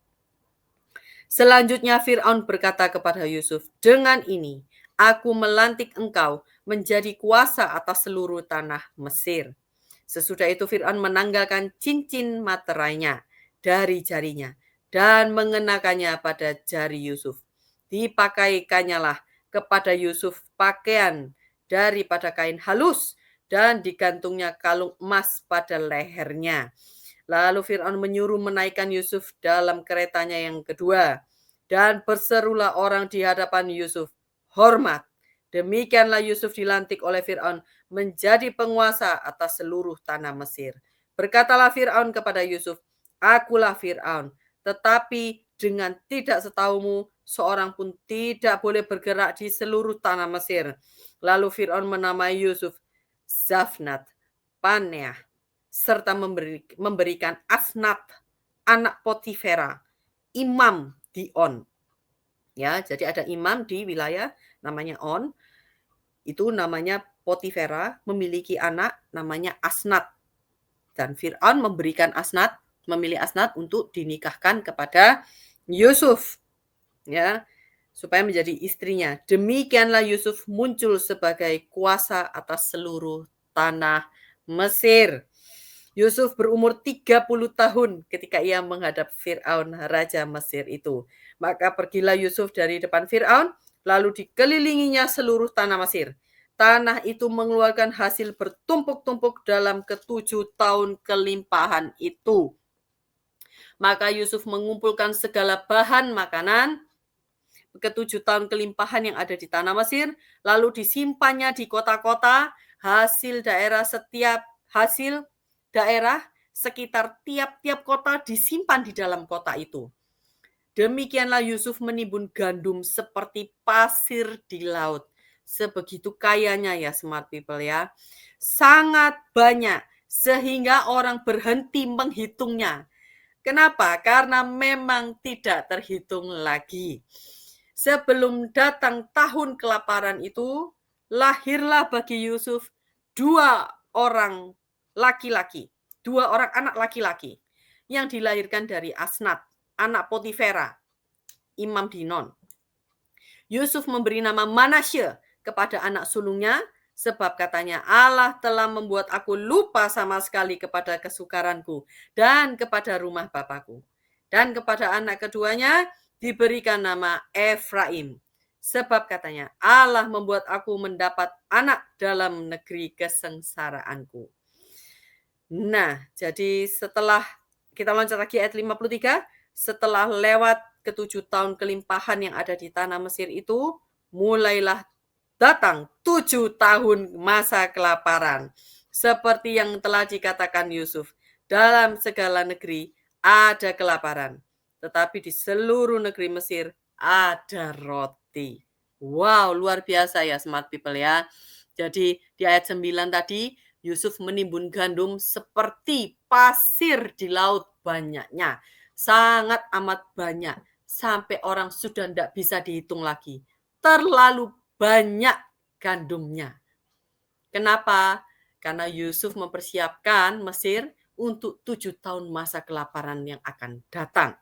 Selanjutnya Fir'aun berkata kepada Yusuf, dengan ini aku melantik engkau menjadi kuasa atas seluruh tanah Mesir. Sesudah itu Fir'aun menanggalkan cincin materainya dari jarinya dan mengenakannya pada jari Yusuf. Dipakaikannya lah kepada Yusuf pakaian daripada kain halus dan digantungnya kalung emas pada lehernya. Lalu Fir'aun menyuruh menaikkan Yusuf dalam keretanya yang kedua. Dan berserulah orang di hadapan Yusuf, hormat. Demikianlah Yusuf dilantik oleh Fir'aun menjadi penguasa atas seluruh tanah Mesir. Berkatalah Fir'aun kepada Yusuf, akulah Fir'aun, tetapi dengan tidak setahumu, seorang pun tidak boleh bergerak di seluruh tanah Mesir. Lalu Fir'aun menamai Yusuf Zafnat Paneah, serta memberikan Asnat, anak Potifera, imam di On. Ya, jadi ada imam di wilayah namanya On. Itu namanya Potifera, memiliki anak namanya Asnat. Dan Fir'aun memilih Asnat untuk dinikahkan kepada Yusuf. Ya, supaya menjadi istrinya. Demikianlah Yusuf muncul sebagai kuasa atas seluruh tanah Mesir. Yusuf berumur 30 tahun ketika ia menghadap Fir'aun, raja Mesir itu. Maka pergilah Yusuf dari depan Fir'aun, lalu dikelilinginya seluruh tanah Mesir. Tanah itu mengeluarkan hasil bertumpuk-tumpuk dalam ke-7 tahun kelimpahan itu. Maka Yusuf mengumpulkan segala bahan makanan ke-7 tahun kelimpahan yang ada di tanah Mesir, lalu disimpannya di kota-kota, hasil daerah sekitar tiap-tiap kota disimpan di dalam kota itu. Demikianlah Yusuf menimbun gandum seperti pasir di laut. Sebegitu kayanya ya smart people ya. Sangat banyak sehingga orang berhenti menghitungnya. Kenapa? Karena memang tidak terhitung lagi. Sebelum datang tahun kelaparan itu, lahirlah bagi Yusuf 2 orang anak laki-laki yang dilahirkan dari Asnat, anak Potifera, imam di Non. Yusuf memberi nama Manasye kepada anak sulungnya, sebab katanya Allah telah membuat aku lupa sama sekali kepada kesukaranku dan kepada rumah bapakku. Dan kepada anak keduanya diberikan nama Efraim. Sebab katanya Allah membuat aku mendapat anak dalam negeri kesengsaraanku. Nah, jadi setelah kita loncat lagi ayat 53, setelah lewat ke-7 tahun kelimpahan yang ada di tanah Mesir itu, mulailah datang 7 tahun masa kelaparan. Seperti yang telah dikatakan Yusuf, dalam segala negeri ada kelaparan, tetapi di seluruh negeri Mesir ada roti. Wow, luar biasa ya smart people ya. Jadi di ayat 9 tadi, Yusuf menimbun gandum seperti pasir di laut banyaknya. Sangat amat banyak, sampai orang sudah tidak bisa dihitung lagi. Terlalu banyak gandumnya. Kenapa? Karena Yusuf mempersiapkan Mesir untuk 7 tahun masa kelaparan yang akan datang.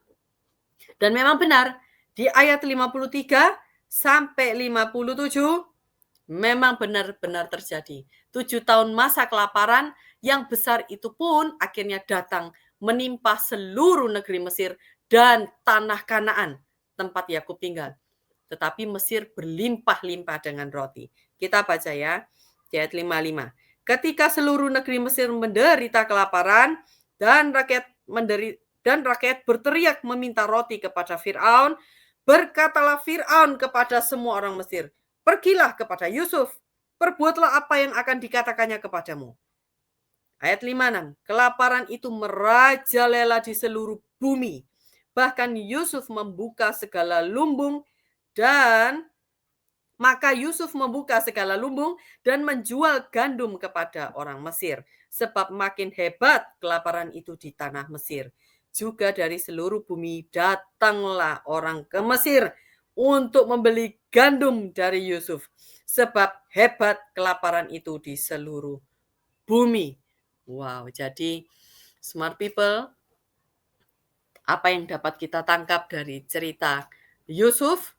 Dan memang benar, di ayat 53 sampai 57 memang benar-benar terjadi. 7 tahun masa kelaparan yang besar itu pun akhirnya datang menimpa seluruh negeri Mesir dan tanah Kanaan, tempat Yakub tinggal. Tetapi Mesir berlimpah-limpah dengan roti. Kita baca ya, di ayat 55. Ketika seluruh negeri Mesir menderita kelaparan dan rakyat berteriak meminta roti kepada Firaun, berkatalah Firaun kepada semua orang Mesir, pergilah kepada Yusuf, perbuatlah apa yang akan dikatakannya kepadamu. Ayat 56, kelaparan itu merajalela di seluruh bumi. Bahkan Yusuf membuka segala lumbung dan maka Yusuf membuka segala lumbung dan menjual gandum kepada orang Mesir, sebab makin hebat kelaparan itu di tanah Mesir. Juga dari seluruh bumi datanglah orang ke Mesir untuk membeli gandum dari Yusuf, sebab hebat kelaparan itu di seluruh bumi. Wow, jadi smart people, apa yang dapat kita tangkap dari cerita Yusuf?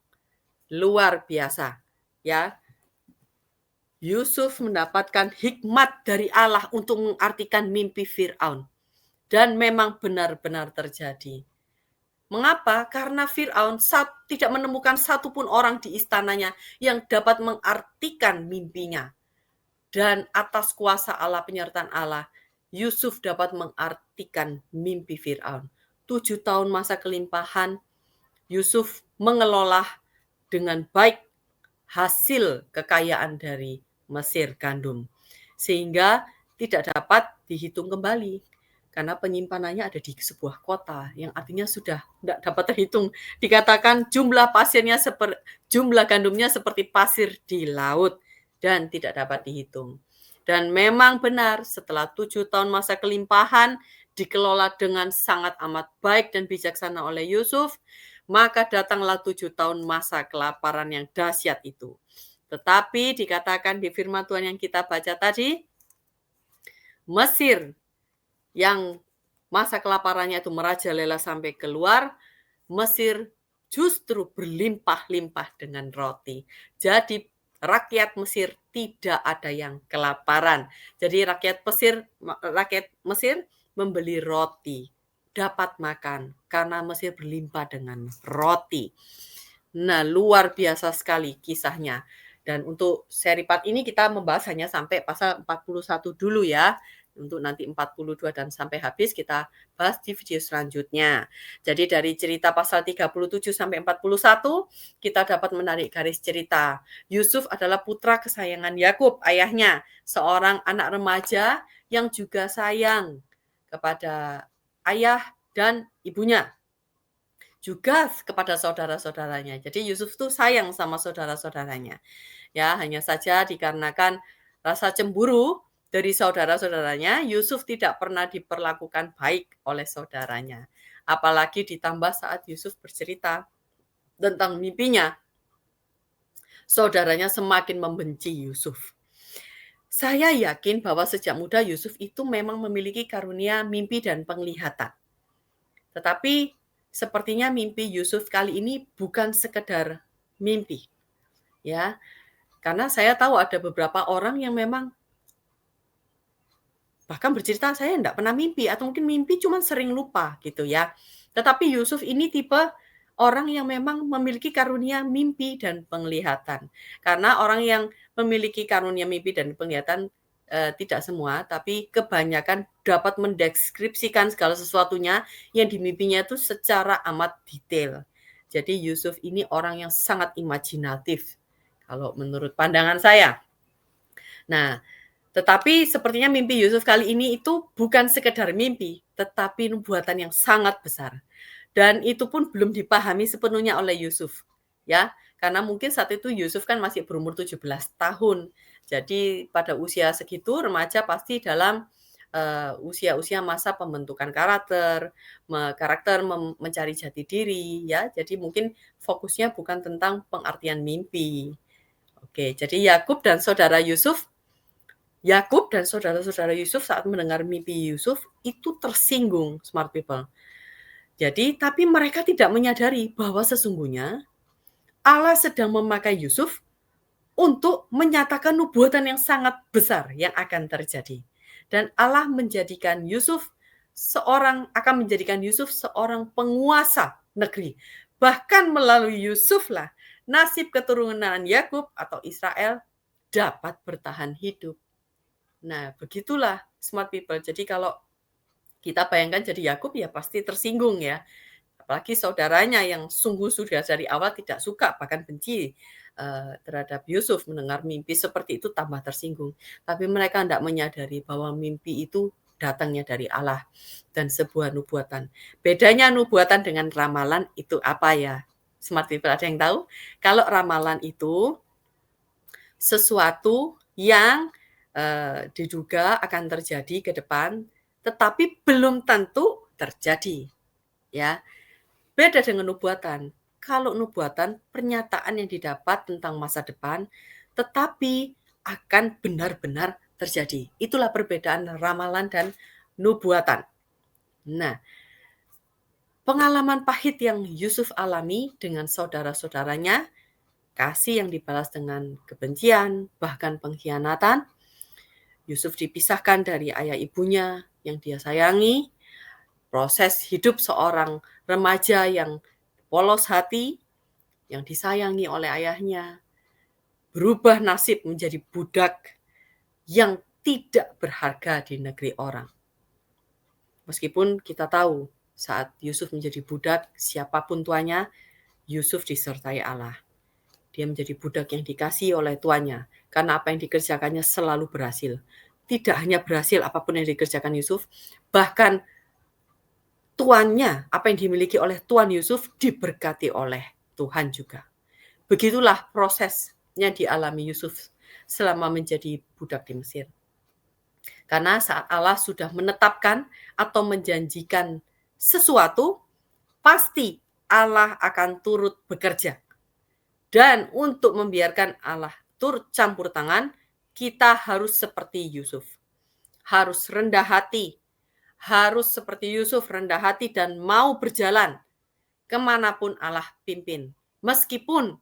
Luar biasa. Ya, Yusuf mendapatkan hikmat dari Allah untuk mengartikan mimpi Firaun. Dan memang benar-benar terjadi. Mengapa? Karena Firaun tidak menemukan satupun orang di istananya yang dapat mengartikan mimpinya. Dan atas kuasa Allah, penyertaan Allah, Yusuf dapat mengartikan mimpi Firaun. 7 tahun masa kelimpahan, Yusuf mengelola dengan baik hasil kekayaan dari Mesir gandum, sehingga tidak dapat dihitung kembali karena penyimpanannya ada di sebuah kota, yang artinya sudah tidak dapat terhitung. Dikatakan jumlah jumlah gandumnya seperti pasir di laut dan tidak dapat dihitung. Dan memang benar, setelah 7 tahun masa kelimpahan dikelola dengan sangat amat baik dan bijaksana oleh Yusuf, maka datanglah 7 tahun masa kelaparan yang dahsyat itu. Tetapi dikatakan di firman Tuhan yang kita baca tadi, Mesir yang masa kelaparannya itu merajalela sampai keluar, Mesir justru berlimpah-limpah dengan roti. Jadi rakyat Mesir tidak ada yang kelaparan. Jadi rakyat Mesir membeli roti, dapat makan karena Mesir berlimpah dengan roti. Nah, luar biasa sekali kisahnya. Dan untuk seri part ini kita membahas hanya sampai pasal 41 dulu ya. Untuk nanti 42 dan sampai habis kita bahas di video selanjutnya. Jadi dari cerita pasal 37 sampai 41 kita dapat menarik garis cerita. Yusuf adalah putra kesayangan Yakub, ayahnya, seorang anak remaja yang juga sayang kepada ayah dan ibunya, juga kepada saudara-saudaranya. Jadi Yusuf tuh sayang sama saudara-saudaranya. Ya, hanya saja dikarenakan rasa cemburu dari saudara-saudaranya, Yusuf tidak pernah diperlakukan baik oleh saudaranya. Apalagi ditambah saat Yusuf bercerita tentang mimpinya, saudaranya semakin membenci Yusuf. Saya yakin bahwa sejak muda Yusuf itu memang memiliki karunia mimpi dan penglihatan. Tetapi sepertinya mimpi Yusuf kali ini bukan sekedar mimpi. Ya. Karena saya tahu ada beberapa orang yang memang bahkan bercerita saya enggak pernah mimpi atau mungkin mimpi cuma sering lupa gitu ya. Tetapi Yusuf ini tipe orang yang memang memiliki karunia mimpi dan penglihatan. Karena orang yang memiliki karunia mimpi dan penglihatan tidak semua, tapi kebanyakan dapat mendeskripsikan segala sesuatunya yang dimimpinya itu secara amat detail. Jadi Yusuf ini orang yang sangat imajinatif. kalau menurut pandangan saya. Nah, tetapi sepertinya mimpi Yusuf kali ini itu bukan sekedar mimpi, tetapi nubuatan yang sangat besar. Dan itu pun belum dipahami sepenuhnya oleh Yusuf, ya. Karena mungkin saat itu Yusuf kan masih berumur 17 tahun. Jadi pada usia segitu remaja pasti dalam usia-usia masa pembentukan karakter mencari jati diri, ya. Jadi mungkin fokusnya bukan tentang pengertian mimpi. Oke, jadi Yakub dan saudara-saudara Yusuf saat mendengar mimpi Yusuf itu tersinggung, smart people. Jadi, tapi mereka tidak menyadari bahwa sesungguhnya Allah sedang memakai Yusuf untuk menyatakan nubuatan yang sangat besar yang akan terjadi. Dan Allah akan menjadikan Yusuf seorang penguasa negeri. Bahkan melalui Yusuflah nasib keturunan Yakub atau Israel dapat bertahan hidup. Nah, begitulah smart people. Jadi kalau kita bayangkan jadi Yakub ya pasti tersinggung ya. Apalagi saudaranya yang sungguh sudah dari awal tidak suka bahkan benci terhadap Yusuf, mendengar mimpi seperti itu tambah tersinggung. Tapi mereka tidak menyadari bahwa mimpi itu datangnya dari Allah dan sebuah nubuatan. Bedanya nubuatan dengan ramalan itu apa ya? Smart people ada yang tahu? Kalau ramalan itu sesuatu yang diduga akan terjadi ke depan, tetapi belum tentu terjadi. Ya, beda dengan nubuatan. Kalau nubuatan, pernyataan yang didapat tentang masa depan, tetapi akan benar-benar terjadi. Itulah perbedaan ramalan dan nubuatan. Nah, pengalaman pahit yang Yusuf alami dengan saudara-saudaranya, kasih yang dibalas dengan kebencian, bahkan pengkhianatan. Yusuf dipisahkan dari ayah ibunya yang dia sayangi, proses hidup seorang remaja yang polos hati, yang disayangi oleh ayahnya, berubah nasib menjadi budak yang tidak berharga di negeri orang. Meskipun kita tahu saat Yusuf menjadi budak, siapapun tuannya, Yusuf disertai Allah. Dia menjadi budak yang dikasihi oleh tuannya, karena apa yang dikerjakannya selalu berhasil. Tidak hanya berhasil apapun yang dikerjakan Yusuf, bahkan tuannya, apa yang dimiliki oleh Tuan Yusuf, diberkati oleh Tuhan juga. Begitulah prosesnya dialami Yusuf selama menjadi budak di Mesir. Karena saat Allah sudah menetapkan atau menjanjikan sesuatu, pasti Allah akan turut bekerja. Dan untuk membiarkan Allah turut campur tangan, kita harus seperti Yusuf. Harus rendah hati. Harus seperti Yusuf rendah hati dan mau berjalan kemanapun Allah pimpin. Meskipun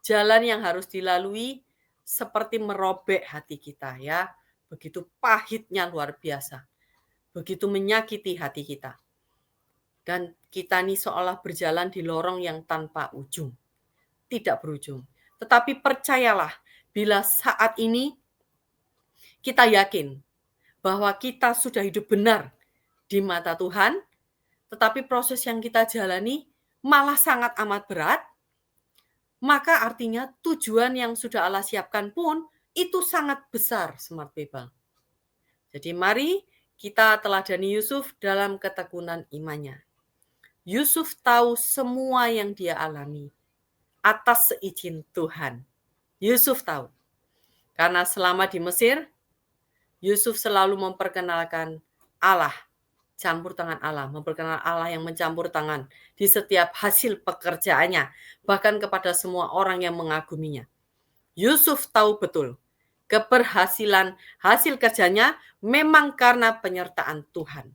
jalan yang harus dilalui seperti merobek hati kita ya. Begitu pahitnya luar biasa. Begitu menyakiti hati kita. Dan kita nih seolah berjalan di lorong yang tanpa ujung. Tidak berujung. Tetapi percayalah, bila saat ini kita yakin bahwa kita sudah hidup benar di mata Tuhan, tetapi proses yang kita jalani malah sangat amat berat, maka artinya tujuan yang sudah Allah siapkan pun itu sangat besar, smart people. Jadi mari kita teladani Yusuf dalam ketekunan imannya. Yusuf tahu semua yang dia alami atas seizin Tuhan. Yusuf tahu. Karena selama di Mesir, Yusuf selalu memperkenalkan Allah, campur tangan Allah, memperkenalkan Allah yang mencampur tangan di setiap hasil pekerjaannya, bahkan kepada semua orang yang mengaguminya. Yusuf tahu betul, keberhasilan hasil kerjanya memang karena penyertaan Tuhan.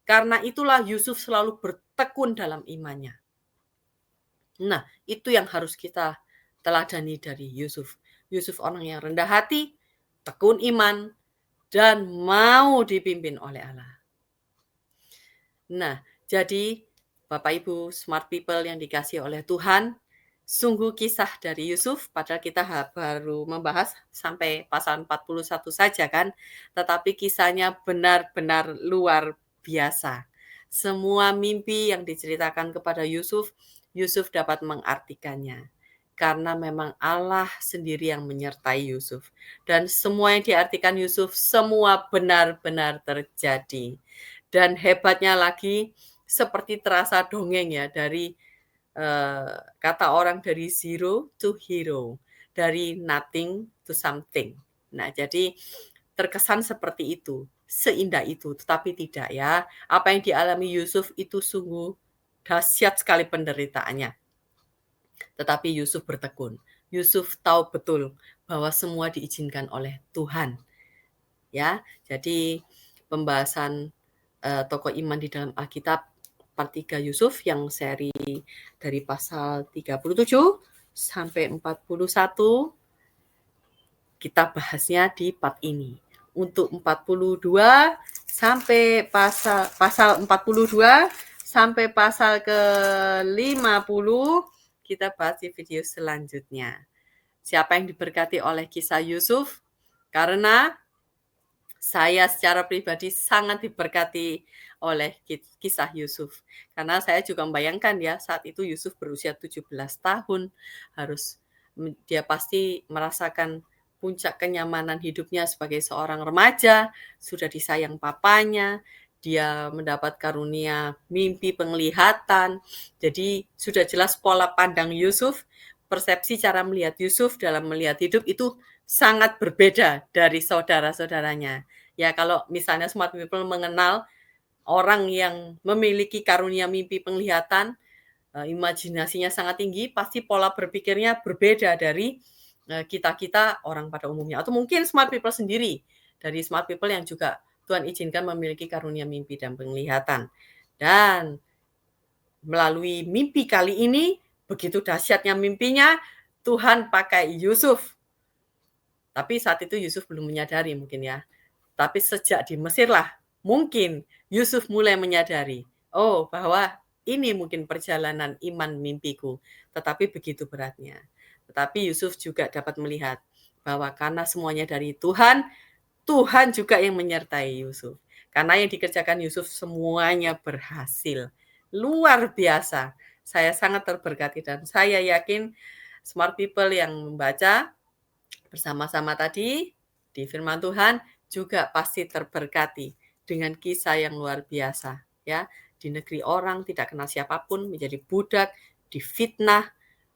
Karena itulah Yusuf selalu bertekun dalam imannya. Nah, itu yang harus kita teladani dari Yusuf. Yusuf orang yang rendah hati, tekun iman, dan mau dipimpin oleh Allah. Nah, jadi Bapak Ibu smart people yang dikasihi oleh Tuhan, sungguh kisah dari Yusuf, padahal kita baru membahas sampai pasal 41 saja kan, tetapi kisahnya benar-benar luar biasa. Semua mimpi yang diceritakan kepada Yusuf, Yusuf dapat mengartikannya. karena memang Allah sendiri yang menyertai Yusuf. Dan semua yang diartikan Yusuf, semua benar-benar terjadi. Dan hebatnya lagi, seperti terasa dongeng ya, dari kata orang dari zero to hero, dari nothing to something. Nah, jadi terkesan seperti itu, seindah itu, tetapi tidak ya. Apa yang dialami Yusuf itu sungguh dahsyat sekali penderitaannya. Tetapi Yusuf bertekun. Yusuf tahu betul bahwa semua diizinkan oleh Tuhan. Ya, jadi pembahasan tokoh iman di dalam Alkitab part 3 Yusuf yang seri dari pasal 37 sampai 41 kita bahasnya di part ini. Untuk 42 sampai pasal 42 sampai pasal ke-50 kita bahas di video selanjutnya. Siapa yang diberkati oleh kisah Yusuf? Karena saya secara pribadi sangat diberkati oleh kisah Yusuf. Karena saya juga membayangkan ya, saat itu Yusuf berusia 17 tahun, dia pasti merasakan puncak kenyamanan hidupnya sebagai seorang remaja, sudah disayang papanya, dia mendapat karunia mimpi penglihatan. Jadi sudah jelas pola pandang Yusuf, persepsi cara melihat Yusuf dalam melihat hidup itu sangat berbeda dari saudara-saudaranya. Ya, kalau misalnya smart people mengenal orang yang memiliki karunia mimpi penglihatan, imajinasinya sangat tinggi, pasti pola berpikirnya berbeda dari kita-kita orang pada umumnya. Atau mungkin smart people sendiri, dari smart people yang juga Tuhan izinkan memiliki karunia mimpi dan penglihatan. Dan melalui mimpi kali ini, begitu dahsyatnya mimpinya, Tuhan pakai Yusuf. Tapi saat itu Yusuf belum menyadari mungkin ya. Tapi sejak di Mesir lah, mungkin Yusuf mulai menyadari, oh bahwa ini mungkin perjalanan iman mimpiku, tetapi begitu beratnya. Tetapi Yusuf juga dapat melihat bahwa karena semuanya dari Tuhan, Tuhan juga yang menyertai Yusuf. Karena yang dikerjakan Yusuf semuanya berhasil. Luar biasa. Saya sangat terberkati dan saya yakin smart people yang membaca bersama-sama tadi di firman Tuhan juga pasti terberkati dengan kisah yang luar biasa ya. Di negeri orang tidak kenal siapapun, menjadi budak, difitnah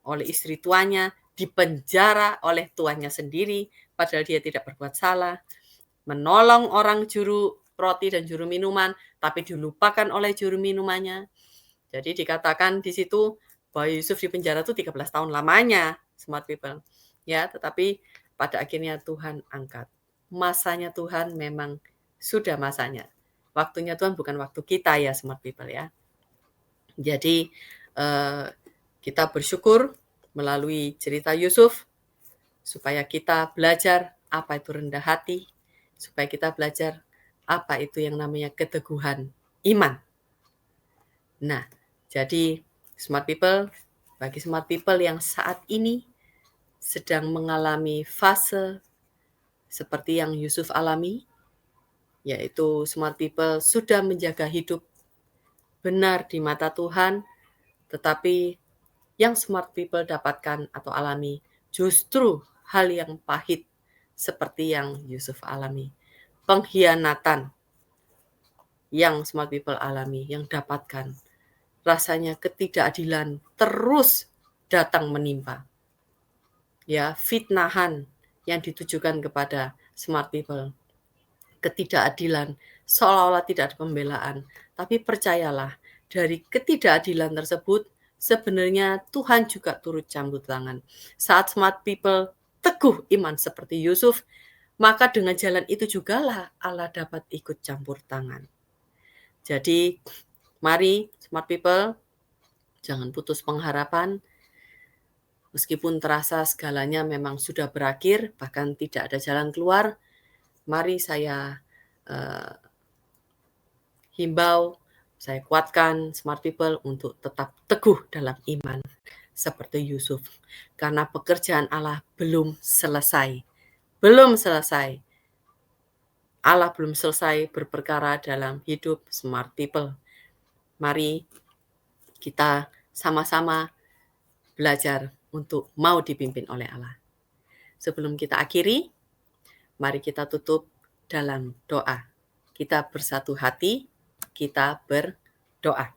oleh istri tuannya, dipenjara oleh tuannya sendiri padahal dia tidak berbuat salah, menolong orang juru roti dan juru minuman tapi dilupakan oleh juru minumannya. Jadi dikatakan di situ bahwa Yusuf di penjara itu 13 tahun lamanya, smart people. Ya, tetapi pada akhirnya Tuhan angkat. Masanya Tuhan memang sudah masanya. Waktunya Tuhan bukan waktu kita ya, smart people ya. Jadi kita bersyukur melalui cerita Yusuf supaya kita belajar apa itu rendah hati, supaya kita belajar apa itu yang namanya keteguhan iman. Nah, jadi bagi smart people yang saat ini sedang mengalami fase seperti yang Yusuf alami, yaitu smart people sudah menjaga hidup benar di mata Tuhan, tetapi yang smart people dapatkan atau alami justru hal yang pahit seperti yang Yusuf alami. Pengkhianatan yang smart people alami, yang dapatkan. Rasanya ketidakadilan terus datang menimpa. Ya, fitnahan yang ditujukan kepada smart people. Ketidakadilan, seolah-olah tidak ada pembelaan. Tapi percayalah, dari ketidakadilan tersebut, sebenarnya Tuhan juga turut campur tangan. Saat smart people teguh iman seperti Yusuf, maka dengan jalan itu jugalah Allah dapat ikut campur tangan. Jadi, mari smart people, jangan putus pengharapan. Meskipun terasa segalanya memang sudah berakhir, bahkan tidak ada jalan keluar, mari saya himbau, saya kuatkan smart people untuk tetap teguh dalam iman seperti Yusuf. Karena pekerjaan Allah belum selesai. Belum selesai. Allah belum selesai berperkara dalam hidup smart people. Mari kita sama-sama belajar untuk mau dipimpin oleh Allah. Sebelum kita akhiri, mari kita tutup dalam doa. Kita bersatu hati, kita berdoa.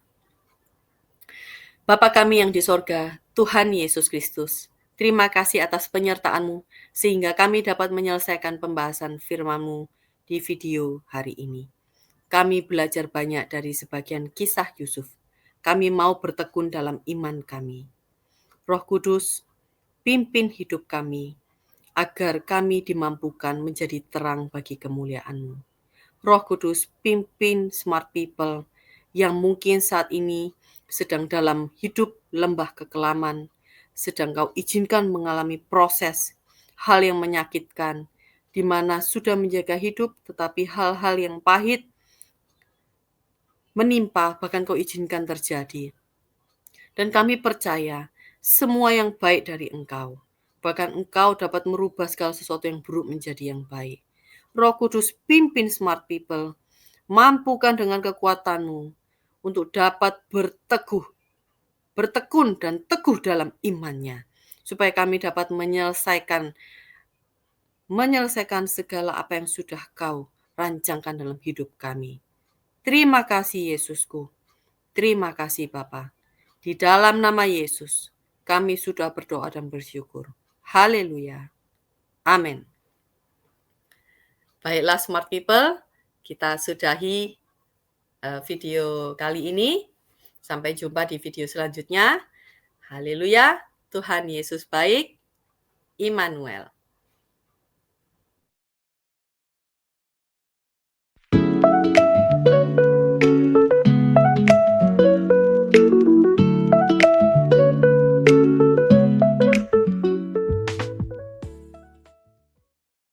Bapa kami yang di sorga, Tuhan Yesus Kristus, terima kasih atas penyertaan-Mu, sehingga kami dapat menyelesaikan pembahasan firman-Mu di video hari ini. Kami belajar banyak dari sebagian kisah Yusuf. Kami mau bertekun dalam iman kami. Roh Kudus, pimpin hidup kami, agar kami dimampukan menjadi terang bagi kemuliaan-Mu. Roh Kudus, pimpin Smart People yang mungkin saat ini sedang dalam hidup lembah kekelaman, sedang Kau izinkan mengalami proses hal yang menyakitkan, di mana sudah menjaga hidup, tetapi hal-hal yang pahit menimpa, bahkan Kau izinkan terjadi. Dan kami percaya semua yang baik dari Engkau. Bahkan Engkau dapat merubah segala sesuatu yang buruk menjadi yang baik. Roh Kudus, pimpin Smart People, mampukan dengan kekuatan-Mu untuk dapat bertekun dan teguh dalam imannya, supaya kami dapat menyelesaikan segala apa yang sudah Kau rancangkan dalam hidup kami. Terima kasih Yesusku, terima kasih Bapa. Di dalam nama Yesus, kami sudah berdoa dan bersyukur. Haleluya. Amin. Baiklah Smart People, kita sudahi video kali ini. Sampai jumpa di video selanjutnya. Haleluya, Tuhan Yesus baik. Immanuel.